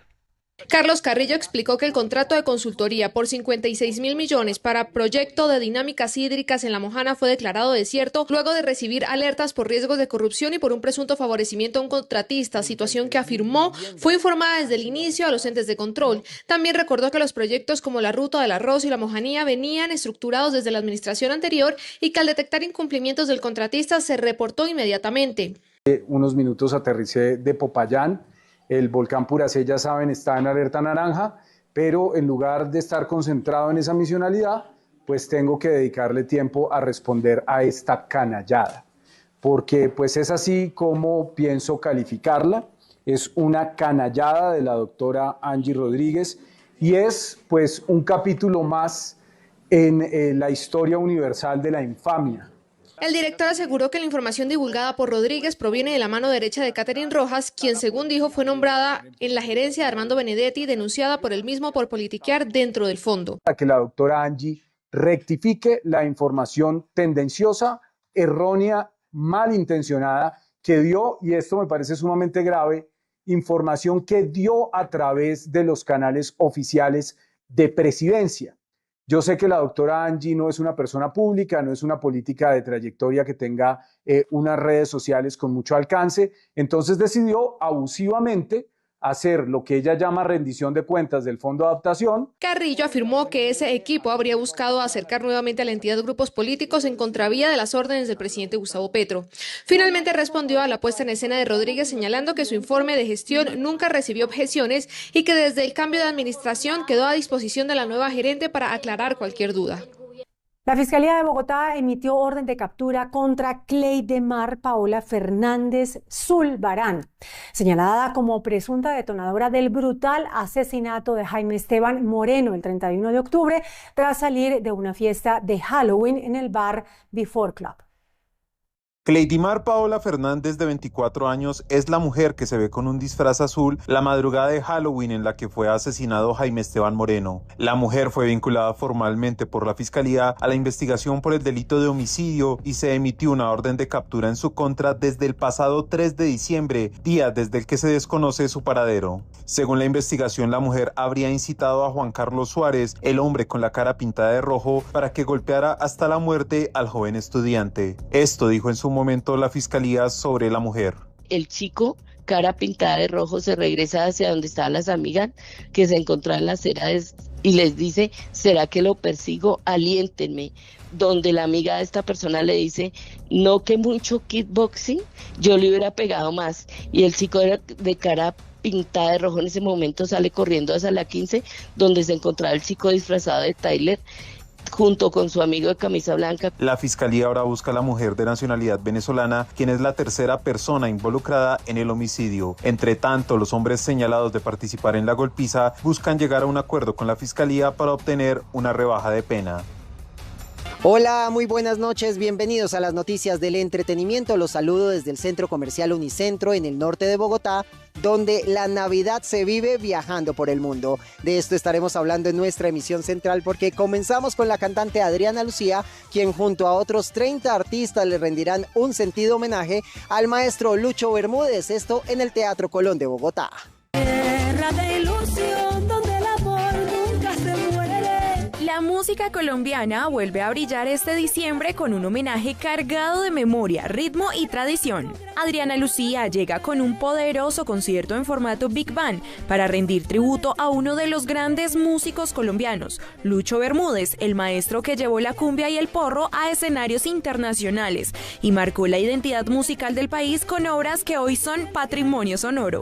Carlos Carrillo explicó que el contrato de consultoría por 56.000 millones para proyecto de dinámicas hídricas en La Mojana fue declarado desierto luego de recibir alertas por riesgos de corrupción y por un presunto favorecimiento a un contratista, situación que afirmó fue informada desde el inicio a los entes de control. También recordó que los proyectos como la Ruta del Arroz y la Mojanía venían estructurados desde la administración anterior y que al detectar incumplimientos del contratista se reportó inmediatamente. Unos minutos aterricé de Popayán. El volcán Puracé, ya saben, está en alerta naranja, pero en lugar de estar concentrado en esa misionalidad, pues tengo que dedicarle tiempo a responder a esta canallada, porque pues es así como pienso calificarla. Es una canallada de la doctora Angie Rodríguez y es pues un capítulo más en la historia universal de la infamia. El director aseguró que la información divulgada por Rodríguez proviene de la mano derecha de Catherine Rojas, quien según dijo fue nombrada en la gerencia de Armando Benedetti, denunciada por él mismo por politiquear dentro del fondo. Para que la doctora Angie rectifique la información tendenciosa, errónea, malintencionada que dio, y esto me parece sumamente grave, información que dio a través de los canales oficiales de Presidencia. Yo sé que la doctora Angie no es una persona pública, no es una política de trayectoria que tenga unas redes sociales con mucho alcance, entonces decidió abusivamente hacer lo que ella llama rendición de cuentas del Fondo de Adaptación. Carrillo afirmó que ese equipo habría buscado acercar nuevamente a la entidad grupos políticos en contravía de las órdenes del presidente Gustavo Petro. Finalmente respondió a la puesta en escena de Rodríguez señalando que su informe de gestión nunca recibió objeciones y que desde el cambio de administración quedó a disposición de la nueva gerente para aclarar cualquier duda. La Fiscalía de Bogotá emitió orden de captura contra Cleidemar Paola Fernández Zulbarán, señalada como presunta detonadora del brutal asesinato de Jaime Esteban Moreno el 31 de octubre tras salir de una fiesta de Halloween en el bar Before Club. Cleidimar Paola Fernández, de 24 años, es la mujer que se ve con un disfraz azul la madrugada de Halloween en la que fue asesinado Jaime Esteban Moreno. La mujer fue vinculada formalmente por la Fiscalía a la investigación por el delito de homicidio y se emitió una orden de captura en su contra desde el pasado 3 de diciembre, día desde el que se desconoce su paradero. Según la investigación, la mujer habría incitado a Juan Carlos Suárez, el hombre con la cara pintada de rojo, para que golpeara hasta la muerte al joven estudiante. Esto dijo en su momento la Fiscalía sobre la mujer. El chico, cara pintada de rojo, se regresa hacia donde estaban las amigas que se encontraban en la acera y les dice: ¿será que lo persigo? Aliéntenme. Donde la amiga de esta persona le dice: no, que mucho kickboxing, yo le hubiera pegado más. Y el chico de cara pintada de rojo en ese momento sale corriendo hacia la 15, donde se encontraba el chico disfrazado de Tyler, junto con su amigo de camisa blanca. La Fiscalía ahora busca a la mujer de nacionalidad venezolana, quien es la tercera persona involucrada en el homicidio. Entre tanto, los hombres señalados de participar en la golpiza buscan llegar a un acuerdo con la Fiscalía para obtener una rebaja de pena. Hola, muy buenas noches, bienvenidos a las noticias del entretenimiento. Los saludo desde el Centro Comercial Unicentro en el norte de Bogotá, donde la Navidad se vive viajando por el mundo. De esto estaremos hablando en nuestra emisión central, porque comenzamos con la cantante Adriana Lucía, quien junto a otros 30 artistas le rendirán un sentido homenaje al maestro Lucho Bermúdez, esto en el Teatro Colón de Bogotá. Tierra de ilusión, donde el amor nunca se muere. La música colombiana vuelve a brillar este diciembre con un homenaje cargado de memoria, ritmo y tradición. Adriana Lucía llega con un poderoso concierto en formato Big Band para rendir tributo a uno de los grandes músicos colombianos, Lucho Bermúdez, el maestro que llevó la cumbia y el porro a escenarios internacionales y marcó la identidad musical del país con obras que hoy son patrimonio sonoro.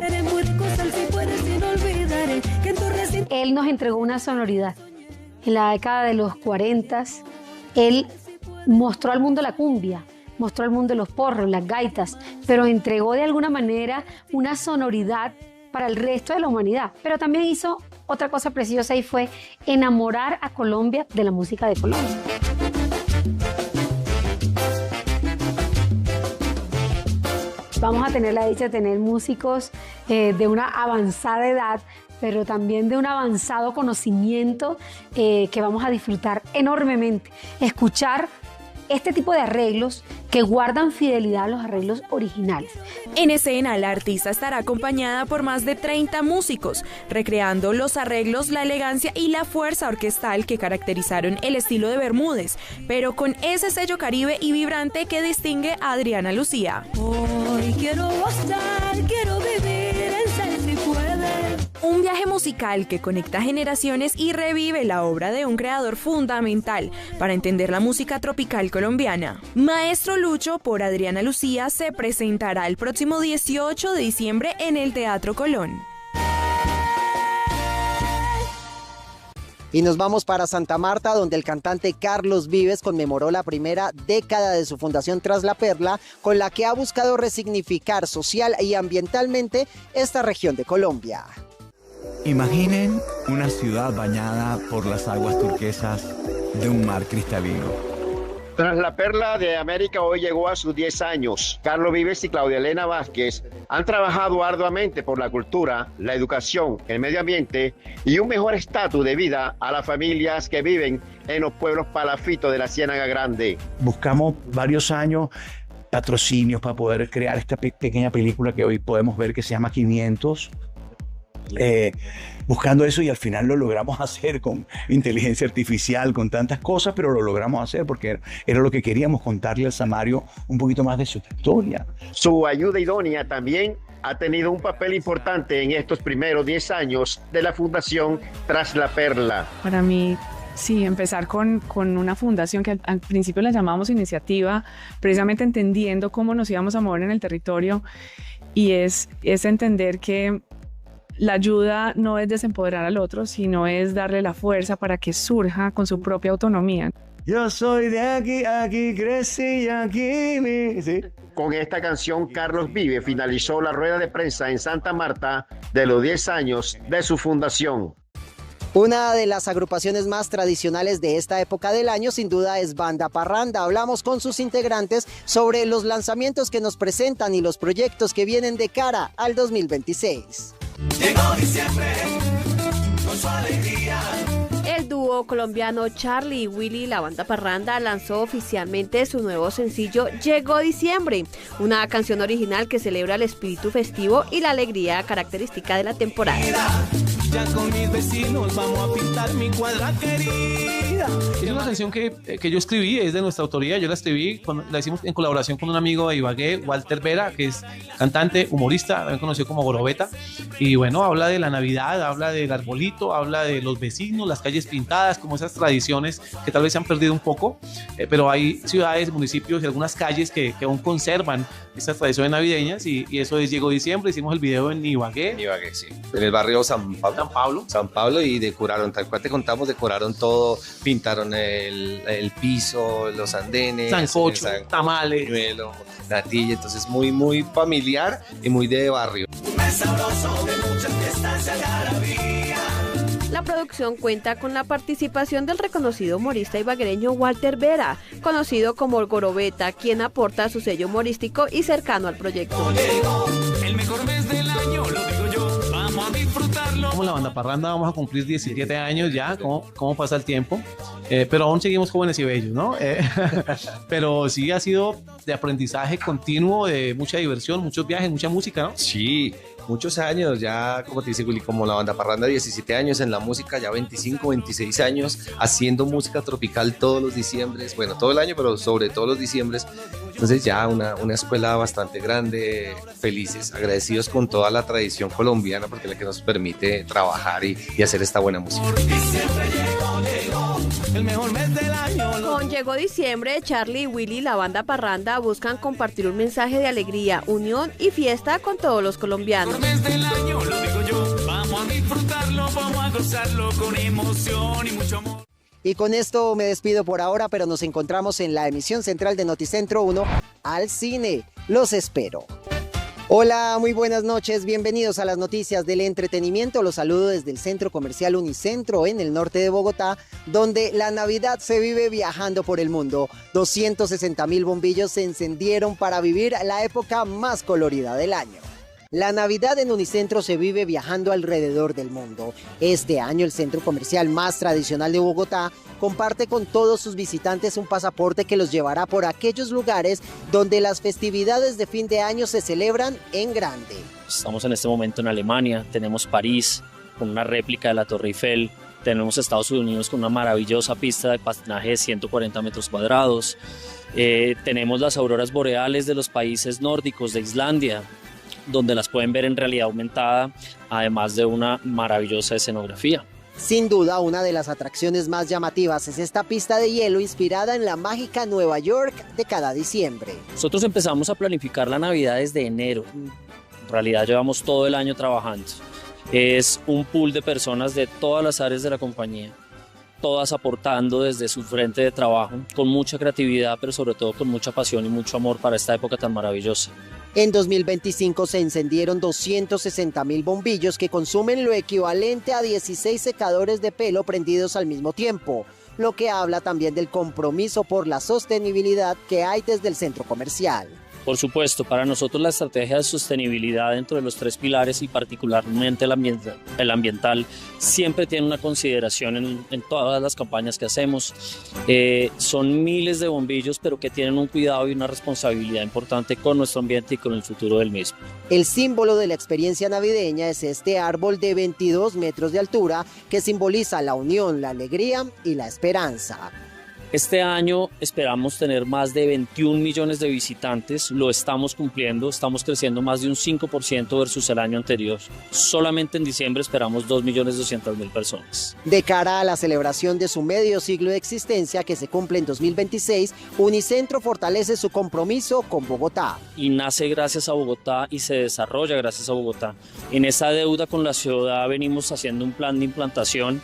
Él nos entregó una sonoridad. En la década de los 40, él mostró al mundo la cumbia, mostró al mundo los porros, las gaitas, pero entregó de alguna manera una sonoridad para el resto de la humanidad. Pero también hizo otra cosa preciosa y fue enamorar a Colombia de la música de Colombia. Vamos a tener la dicha de tener músicos de una avanzada edad, pero también de un avanzado conocimiento que vamos a disfrutar enormemente. Escuchar este tipo de arreglos que guardan fidelidad a los arreglos originales. En escena, la artista estará acompañada por más de 30 músicos, recreando los arreglos, la elegancia y la fuerza orquestal que caracterizaron el estilo de Bermúdez, pero con ese sello caribe y vibrante que distingue a Adriana Lucía. Hoy quiero gozar, quiero vivir en Sal si puede. Un viaje musical que conecta generaciones y revive la obra de un creador fundamental para entender la música tropical colombiana. Maestro Lucho por Adriana Lucía se presentará el próximo 18 de diciembre en el Teatro Colón. Y nos vamos para Santa Marta, donde el cantante Carlos Vives conmemoró la primera década de su fundación Tras la Perla, con la que ha buscado resignificar social y ambientalmente esta región de Colombia. Imaginen una ciudad bañada por las aguas turquesas de un mar cristalino. Tras la Perla de América hoy llegó a sus 10 años. Carlos Vives y Claudia Elena Vázquez han trabajado arduamente por la cultura, la educación, el medio ambiente y un mejor estatus de vida a las familias que viven en los pueblos palafitos de la Ciénaga Grande. Buscamos varios años patrocinios para poder crear esta pequeña película que hoy podemos ver, que se llama 500. Buscando eso, y al final lo logramos hacer con inteligencia artificial, con tantas cosas, pero lo logramos hacer porque era lo que queríamos, contarle al Samario un poquito más de su historia. Su ayuda idónea también ha tenido un papel importante en estos primeros 10 años de la Fundación Tras la Perla. Para mí, sí, empezar con una fundación que al principio la llamábamos iniciativa, precisamente entendiendo cómo nos íbamos a mover en el territorio, y es entender que la ayuda no es desempoderar al otro, sino es darle la fuerza para que surja con su propia autonomía. Yo soy de aquí, aquí crecí y aquí me... ¿Sí? Con esta canción, Carlos Vives finalizó la rueda de prensa en Santa Marta de los 10 años de su fundación. Una de las agrupaciones más tradicionales de esta época del año sin duda es Banda Parranda. Hablamos con sus integrantes sobre los lanzamientos que nos presentan y los proyectos que vienen de cara al 2026. Llegó diciembre con su alegría. El dúo colombiano Charly y Willy, la Banda Parranda, lanzó oficialmente su nuevo sencillo Llegó Diciembre, una canción original que celebra el espíritu festivo y la alegría característica de la temporada. Ya con mis vecinos vamos a pintar mi cuadra querida. Es una canción que yo escribí, es de nuestra autoría. Yo la escribí, la hicimos en colaboración con un amigo de Ibagué, Walter Vera, que es cantante, humorista, también conocido como Gorobeta. Y bueno, habla de la Navidad, habla del arbolito, habla de los vecinos, las calles pintadas, como esas tradiciones que tal vez se han perdido un poco. Pero hay ciudades, municipios y algunas calles que aún conservan estas tradiciones navideñas y eso es Llegó Diciembre. Hicimos el video en Ibagué. En Ibagué, sí. En el barrio San Pablo y decoraron, tal cual te contamos, decoraron todo, pintaron el piso, los andenes, sancocho, tamales, pañuelo, natilla, entonces muy familiar y muy de barrio. Un mes sabroso de muchas fiestas y algarabía. La producción cuenta con la participación del reconocido humorista ibaguereño Walter Vera, conocido como Gorobeta, quien aporta su sello humorístico y cercano al proyecto. El mejor mes del año, lo digo yo, vamos a disfrutarlo. Como la Banda Parranda vamos a cumplir 17 años ya, cómo pasa el tiempo, pero aún seguimos jóvenes y bellos, ¿no? Pero sí ha sido de aprendizaje continuo, de mucha diversión, muchos viajes, mucha música, ¿no? Sí, muchos años, ya como te dice Willy, como la Banda Parranda, 17 años en la música, ya 25, 26 años haciendo música tropical todos los diciembres, bueno, todo el año, pero sobre todo los diciembres. Entonces ya una escuela bastante grande, felices, agradecidos con toda la tradición colombiana, porque es la que nos permite trabajar y hacer esta buena música. El mejor mes del año. Con Llegó Diciembre, Charly y Willy, la Banda Parranda, buscan compartir un mensaje de alegría, unión y fiesta con todos los colombianos. El mes del año, lo digo yo, vamos a disfrutarlo, vamos a gozarlo con emoción y mucho amor. Y con esto me despido por ahora, pero nos encontramos en la emisión central de Noticentro 1, Al Cine. Los espero. Hola, muy buenas noches, bienvenidos a las noticias del entretenimiento. Los saludo desde el Centro Comercial Unicentro en el norte de Bogotá, donde la Navidad se vive viajando por el mundo. 260.000 bombillos se encendieron para vivir la época más colorida del año. La Navidad en Unicentro se vive viajando alrededor del mundo. Este año el centro comercial más tradicional de Bogotá comparte con todos sus visitantes un pasaporte que los llevará por aquellos lugares donde las festividades de fin de año se celebran en grande. Estamos en este momento en Alemania, tenemos París con una réplica de la Torre Eiffel, tenemos Estados Unidos con una maravillosa pista de patinaje de 140 metros cuadrados, tenemos las auroras boreales de los países nórdicos de Islandia, donde las pueden ver en realidad aumentada, además de una maravillosa escenografía. Sin duda, una de las atracciones más llamativas es esta pista de hielo inspirada en la mágica Nueva York de cada diciembre. Nosotros empezamos a planificar la Navidad desde enero. En realidad llevamos todo el año trabajando. Es un pool de personas de todas las áreas de la compañía, todas aportando desde su frente de trabajo, con mucha creatividad, pero sobre todo con mucha pasión y mucho amor para esta época tan maravillosa. En 2025 se encendieron 260.000 bombillos que consumen lo equivalente a 16 secadores de pelo prendidos al mismo tiempo, lo que habla también del compromiso por la sostenibilidad que hay desde el centro comercial. Por supuesto, para nosotros la estrategia de sostenibilidad dentro de los tres pilares y particularmente el ambiental siempre tiene una consideración en todas las campañas que hacemos. Son miles de bombillos, pero que tienen un cuidado y una responsabilidad importante con nuestro ambiente y con el futuro del mismo. El símbolo de la experiencia navideña es este árbol de 22 metros de altura que simboliza la unión, la alegría y la esperanza. Este año esperamos tener más de 21 millones de visitantes, lo estamos cumpliendo, estamos creciendo más de un 5% versus el año anterior. Solamente en diciembre esperamos 2.200.000 personas. De cara a la celebración de su medio siglo de existencia que se cumple en 2026, Unicentro fortalece su compromiso con Bogotá. Y nace gracias a Bogotá y se desarrolla gracias a Bogotá. En esa deuda con la ciudad venimos haciendo un plan de implantación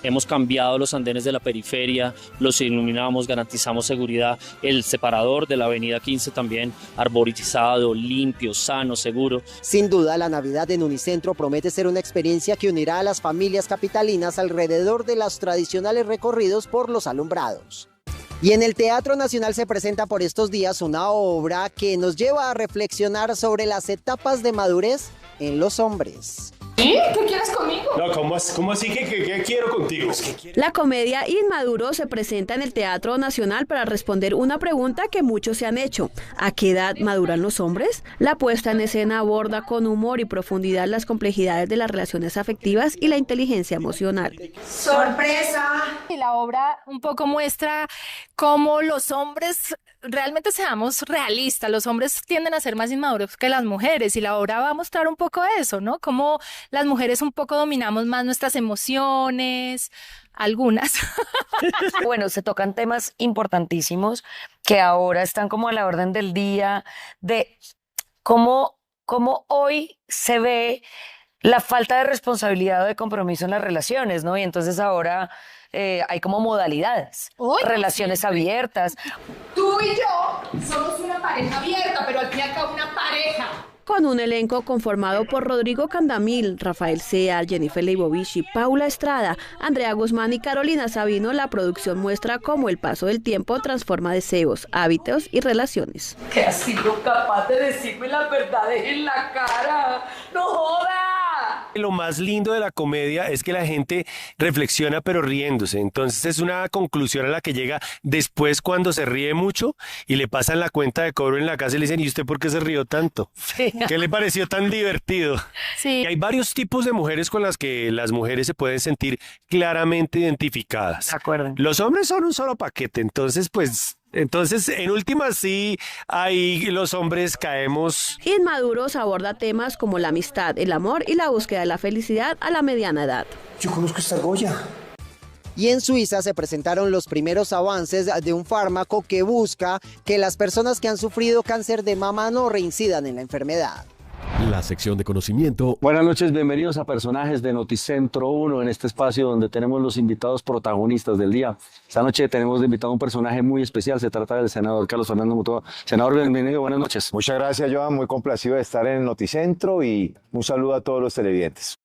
Hemos cambiado los andenes de la periferia, los iluminamos, garantizamos seguridad, el separador de la avenida 15 también arborizado, limpio, sano, seguro. Sin duda, la Navidad en Unicentro promete ser una experiencia que unirá a las familias capitalinas alrededor de los tradicionales recorridos por los alumbrados. Y en el Teatro Nacional se presenta por estos días una obra que nos lleva a reflexionar sobre las etapas de madurez en los hombres. ¿Sí? ¿Qué quieres conmigo? No, ¿cómo así que quiero contigo? La comedia Inmaduro se presenta en el Teatro Nacional para responder una pregunta que muchos se han hecho. ¿A qué edad maduran los hombres? La puesta en escena aborda con humor y profundidad las complejidades de las relaciones afectivas y la inteligencia emocional. ¡Sorpresa! Y la obra un poco muestra cómo los hombres, realmente seamos realistas, los hombres tienden a ser más inmaduros que las mujeres y la obra va a mostrar un poco eso, ¿no? Cómo las mujeres un poco dominamos más nuestras emociones, algunas. Bueno, se tocan temas importantísimos que ahora están como a la orden del día, de cómo hoy se ve la falta de responsabilidad o de compromiso en las relaciones, ¿no? Y entonces ahora hay como modalidades, relaciones abiertas. Tú y yo somos una pareja abierta, pero al fin y al cabo una pareja. Con un elenco conformado por Rodrigo Candamil, Rafael Sea, Jennifer Leibovici, Paula Estrada, Andrea Guzmán y Carolina Sabino, la producción muestra cómo el paso del tiempo transforma deseos, hábitos y relaciones. Que has sido capaz de decirme la verdad en la cara. ¡No jodas! Lo más lindo de la comedia es que la gente reflexiona pero riéndose, entonces es una conclusión a la que llega después cuando se ríe mucho y le pasan la cuenta de cobro en la casa y le dicen, ¿y usted por qué se rió tanto? Sí. ¿Qué le pareció tan divertido? Sí. Y hay varios tipos de mujeres con las que las mujeres se pueden sentir claramente identificadas. De acuerdo. Los hombres son un solo paquete, entonces, en últimas sí, ahí los hombres caemos. Inmaduros aborda temas como la amistad, el amor y la búsqueda de la felicidad a la mediana edad. Yo conozco esta Goya. Y en Suiza se presentaron los primeros avances de un fármaco que busca que las personas que han sufrido cáncer de mama no reincidan en la enfermedad. La sección de conocimiento. Buenas noches, bienvenidos a Personajes de Noticentro 1, en este espacio donde tenemos los invitados protagonistas del día. Esta noche tenemos de invitado un personaje muy especial, se trata del senador Carlos Fernando Mutua. Senador, bienvenido, buenas noches. Muchas gracias, Joan, muy complacido de estar en Noticentro y un saludo a todos los televidentes.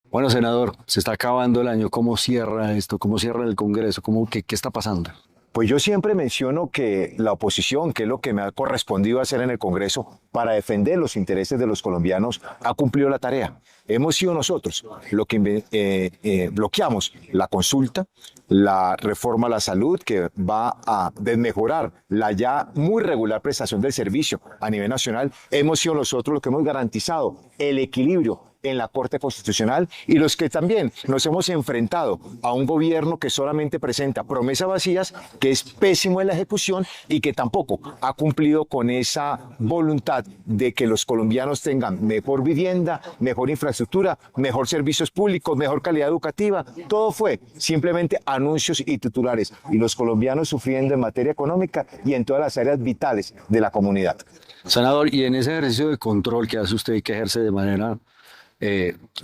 Bueno, senador, se está acabando el año, ¿cómo cierra esto? ¿Cómo cierra el Congreso? ¿Qué está pasando? Pues yo siempre menciono que la oposición, que es lo que me ha correspondido hacer en el Congreso para defender los intereses de los colombianos, ha cumplido la tarea. Hemos sido nosotros los que bloqueamos la consulta, la reforma a la salud que va a desmejorar la ya muy regular prestación del servicio a nivel nacional. Hemos sido nosotros los que hemos garantizado el equilibrio en la Corte Constitucional y los que también nos hemos enfrentado a un gobierno que solamente presenta promesas vacías, que es pésimo en la ejecución y que tampoco ha cumplido con esa voluntad de que los colombianos tengan mejor vivienda, mejor infraestructura, mejor servicios públicos, mejor calidad educativa. Todo fue simplemente anuncios y titulares y los colombianos sufriendo en materia económica y en todas las áreas vitales de la comunidad. Senador, y en ese ejercicio de control que hace usted y que ejerce de manera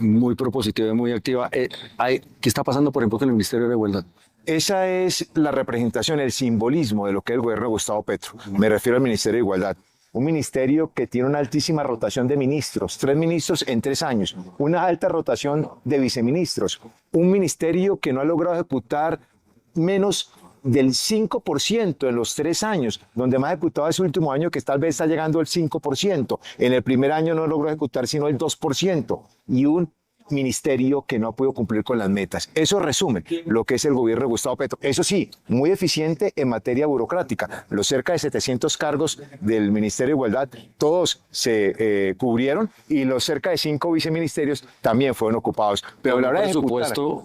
muy propositiva y muy activa, ¿qué está pasando, por ejemplo, con el Ministerio de Igualdad? Esa es la representación, el simbolismo de lo que es el gobierno de Gustavo Petro. Me refiero al Ministerio de Igualdad. Un ministerio que tiene una altísima rotación de ministros, 3 ministros en 3 años, una alta rotación de viceministros, un ministerio que no ha logrado ejecutar menos del 5% en los 3 años, donde más ejecutado es el último año, que tal vez está llegando al 5%. En el primer año no logró ejecutar sino el 2%. Y un ministerio que no ha podido cumplir con las metas. Eso resume lo que es el gobierno de Gustavo Petro. Eso sí, muy eficiente en materia burocrática. Los cerca de 700 cargos del Ministerio de Igualdad, todos se cubrieron y los cerca de 5 viceministerios también fueron ocupados. Pero la verdad es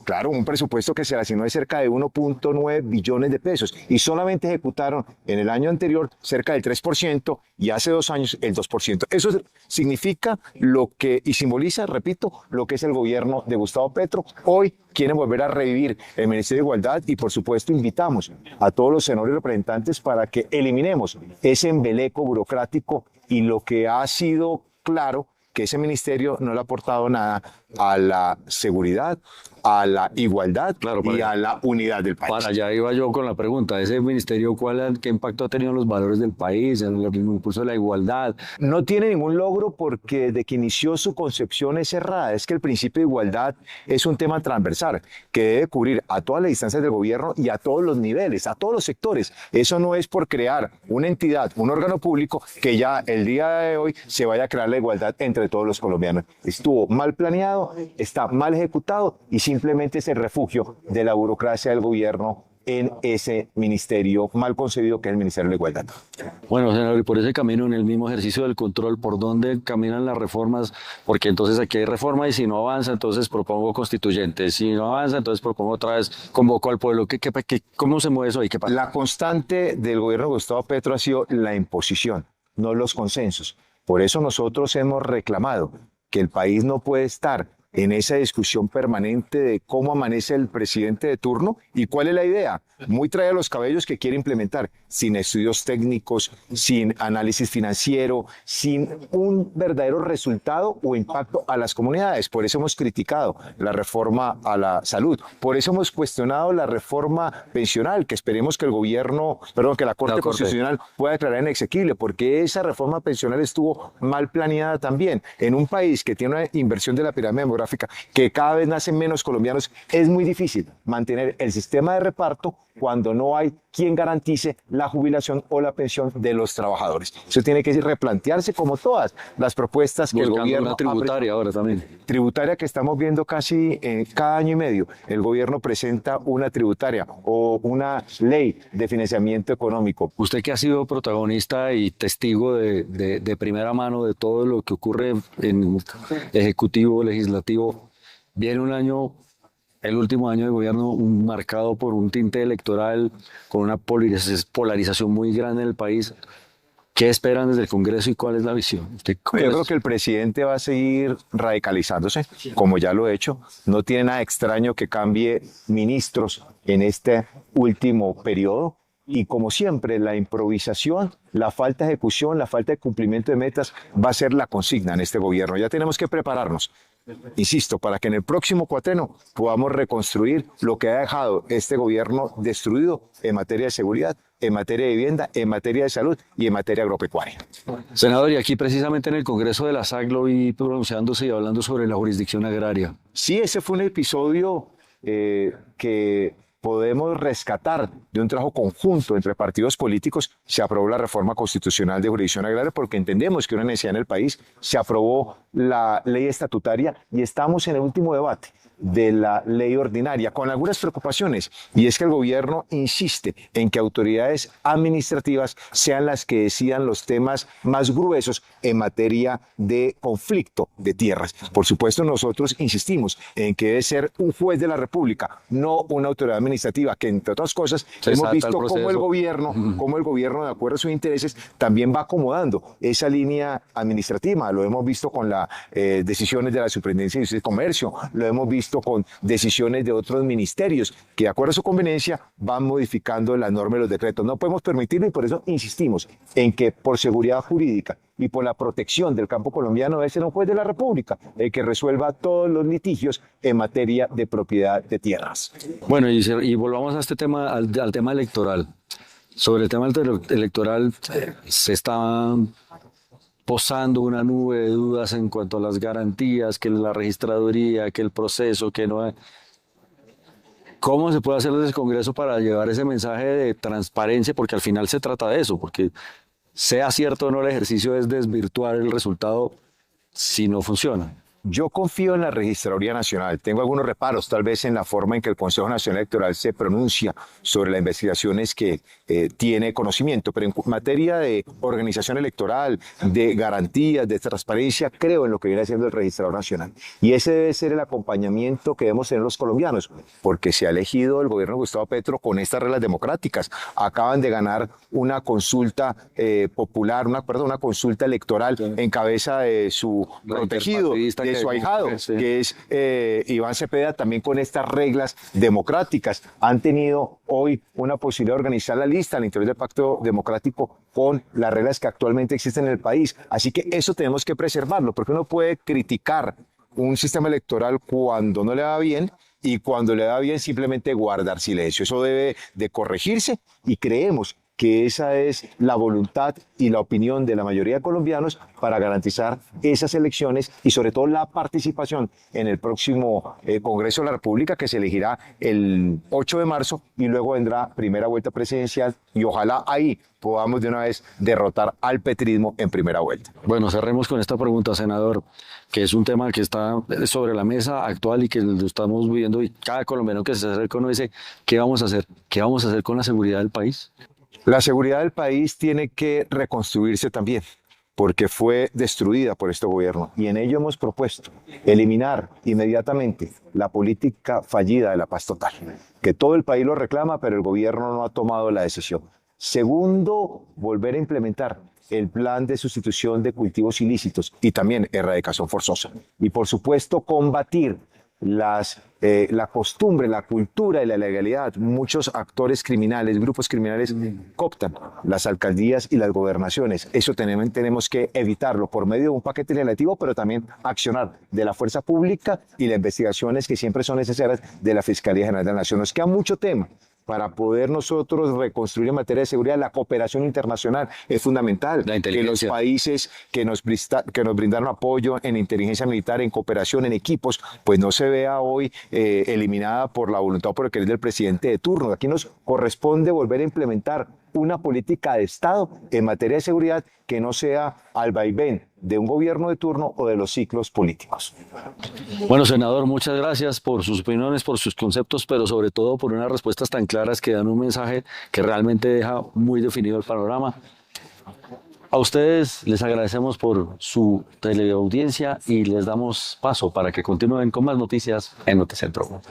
claro, un presupuesto que se le asignó de cerca de 1.9 billones de pesos y solamente ejecutaron en el año anterior cerca del 3% y hace 2 años el 2%. Eso significa lo que, y simboliza, repito, lo que es el gobierno de Gustavo Petro. Hoy quieren volver a revivir el Ministerio de Igualdad y por supuesto invitamos a todos los senadores y representantes para que eliminemos ese embeleco burocrático y lo que ha sido claro que ese ministerio no le ha aportado nada a la seguridad, a la igualdad y a la unidad del país. Para allá iba yo con la pregunta, ¿ese ministerio qué impacto ha tenido en los valores del país, en el impulso de la igualdad? No tiene ningún logro porque de que inició su concepción es errada. Es que el principio de igualdad es un tema transversal que debe cubrir a todas las instancias del gobierno y a todos los niveles, a todos los sectores. Eso no es por crear una entidad, un órgano público que ya el día de hoy se vaya a crear la igualdad entre todos los colombianos. Estuvo mal planeado, está mal ejecutado y simplemente es el refugio de la burocracia del gobierno en ese ministerio mal concebido que es el Ministerio de la Igualdad. Bueno, senador, y por ese camino, en el mismo ejercicio del control, ¿por dónde caminan las reformas? Porque entonces aquí hay reforma y si no avanza, entonces propongo constituyente. Si no avanza, entonces propongo otra vez, convoco al pueblo. ¿Cómo se mueve eso ahí? ¿Qué pasa? La constante del gobierno de Gustavo Petro ha sido la imposición, no los consensos. Por eso nosotros hemos reclamado que el país no puede estar en esa discusión permanente de cómo amanece el presidente de turno y cuál es la idea. Muy trae a los cabellos que quiere implementar, sin estudios técnicos, sin análisis financiero, sin un verdadero resultado o impacto a las comunidades. Por eso hemos criticado la reforma a la salud. Por eso hemos cuestionado la reforma pensional, que esperemos que que la Corte Constitucional pueda declarar inexequible, porque esa reforma pensional estuvo mal planeada también. En un país que tiene una inversión de la pirámide demográfica, que cada vez nacen menos colombianos, es muy difícil mantener el sistema de reparto cuando no hay quien garantice la jubilación o la pensión de los trabajadores. Eso tiene que replantearse como todas las propuestas que el gobierno... Una tributaria ahora también. Tributaria que estamos viendo casi cada año y medio. El gobierno presenta una tributaria o una ley de financiamiento económico. Usted que ha sido protagonista y testigo de primera mano de todo lo que ocurre en ejecutivo, legislativo, viene un año... El último año de gobierno marcado por un tinte electoral, con una polarización muy grande en el país. ¿Qué esperan desde el Congreso y cuál es la visión? Yo creo que el presidente va a seguir radicalizándose, como ya lo ha hecho. No tiene nada extraño que cambie ministros en este último periodo. Y como siempre, la improvisación, la falta de ejecución, la falta de cumplimiento de metas va a ser la consigna en este gobierno. Ya tenemos que prepararnos, insisto, para que en el próximo cuatrienio podamos reconstruir lo que ha dejado este gobierno destruido en materia de seguridad, en materia de vivienda, en materia de salud y en materia agropecuaria. Senador, y aquí precisamente en el Congreso de la SAC lo vi pronunciándose y hablando sobre la jurisdicción agraria. Sí, ese fue un episodio que podemos rescatar de un trabajo conjunto entre partidos políticos. Se aprobó la reforma constitucional de jurisdicción agraria porque entendemos que una necesidad en el país. Se aprobó la ley estatutaria y estamos en el último debate de la ley ordinaria, con algunas preocupaciones, y es que el gobierno insiste en que autoridades administrativas sean las que decidan los temas más gruesos en materia de conflicto de tierras. Por supuesto, nosotros insistimos en que debe ser un juez de la República, no una autoridad administrativa, que entre otras cosas hemos visto cómo el gobierno, de acuerdo a sus intereses, también va acomodando esa línea administrativa. Lo hemos visto con las decisiones de la Superintendencia de Industria y Comercio, lo hemos visto con decisiones de otros ministerios que de acuerdo a su conveniencia van modificando las normas y los decretos. No podemos permitirlo y por eso insistimos en que por seguridad jurídica y por la protección del campo colombiano debe ser un juez de la República el que resuelva todos los litigios en materia de propiedad de tierras. Bueno, y volvamos a este tema, al tema electoral. Sobre el tema electoral se está posando una nube de dudas en cuanto a las garantías, que la registraduría, que el proceso, que no hay. ¿Cómo se puede hacer desde el Congreso para llevar ese mensaje de transparencia? Porque al final se trata de eso, porque sea cierto o no el ejercicio es desvirtuar el resultado si no funciona. Yo confío en la Registraduría Nacional. Tengo algunos reparos, tal vez en la forma en que el Consejo Nacional Electoral se pronuncia sobre las investigaciones que tiene conocimiento, pero en materia de organización electoral, de garantías, de transparencia, creo en lo que viene haciendo el Registrador Nacional. Y ese debe ser el acompañamiento que debemos tener los colombianos, porque se ha elegido el gobierno de Gustavo Petro con estas reglas democráticas. Acaban de ganar una consulta popular, una consulta electoral en cabeza de su protegido, de su ahijado, que es Iván Cepeda, también con estas reglas democráticas. Han tenido hoy una posibilidad de organizar la lista al interior del Pacto Democrático con las reglas que actualmente existen en el país. Así que eso tenemos que preservarlo, porque uno puede criticar un sistema electoral cuando no le va bien y cuando le da bien simplemente guardar silencio. Eso debe de corregirse y creemos que esa es la voluntad y la opinión de la mayoría de colombianos para garantizar esas elecciones y sobre todo la participación en el próximo Congreso de la República, que se elegirá el 8 de marzo y luego vendrá primera vuelta presidencial y ojalá ahí podamos de una vez derrotar al petrismo en primera vuelta. Bueno, cerremos con esta pregunta, senador, que es un tema que está sobre la mesa actual y que lo estamos viviendo, y cada colombiano que se acerca uno dice, ¿qué vamos a hacer? ¿Qué vamos a hacer con la seguridad del país? La seguridad del país tiene que reconstruirse también, porque fue destruida por este gobierno y en ello hemos propuesto eliminar inmediatamente la política fallida de la paz total, que todo el país lo reclama, pero el gobierno no ha tomado la decisión. Segundo, volver a implementar el plan de sustitución de cultivos ilícitos y también erradicación forzosa. Y por supuesto, combatir la costumbre, la cultura y la legalidad. Muchos actores criminales, grupos criminales cooptan las alcaldías y las gobernaciones. Eso tenemos que evitarlo por medio de un paquete legislativo, pero también accionar de la fuerza pública y las investigaciones que siempre son necesarias de la Fiscalía General de la Nación. Nos queda mucho tema para poder nosotros reconstruir en materia de seguridad. La cooperación internacional es fundamental. Que los países que nos brindaron apoyo en inteligencia militar, en cooperación, en equipos, pues no se vea hoy eliminada por la voluntad o por el querer del presidente de turno. Aquí nos corresponde volver a implementar una política de Estado en materia de seguridad que no sea al vaivén de un gobierno de turno o de los ciclos políticos. Bueno, senador, muchas gracias por sus opiniones, por sus conceptos, pero sobre todo por unas respuestas tan claras que dan un mensaje que realmente deja muy definido el panorama. A ustedes les agradecemos por su teleaudiencia y les damos paso para que continúen con más noticias en Noticiero.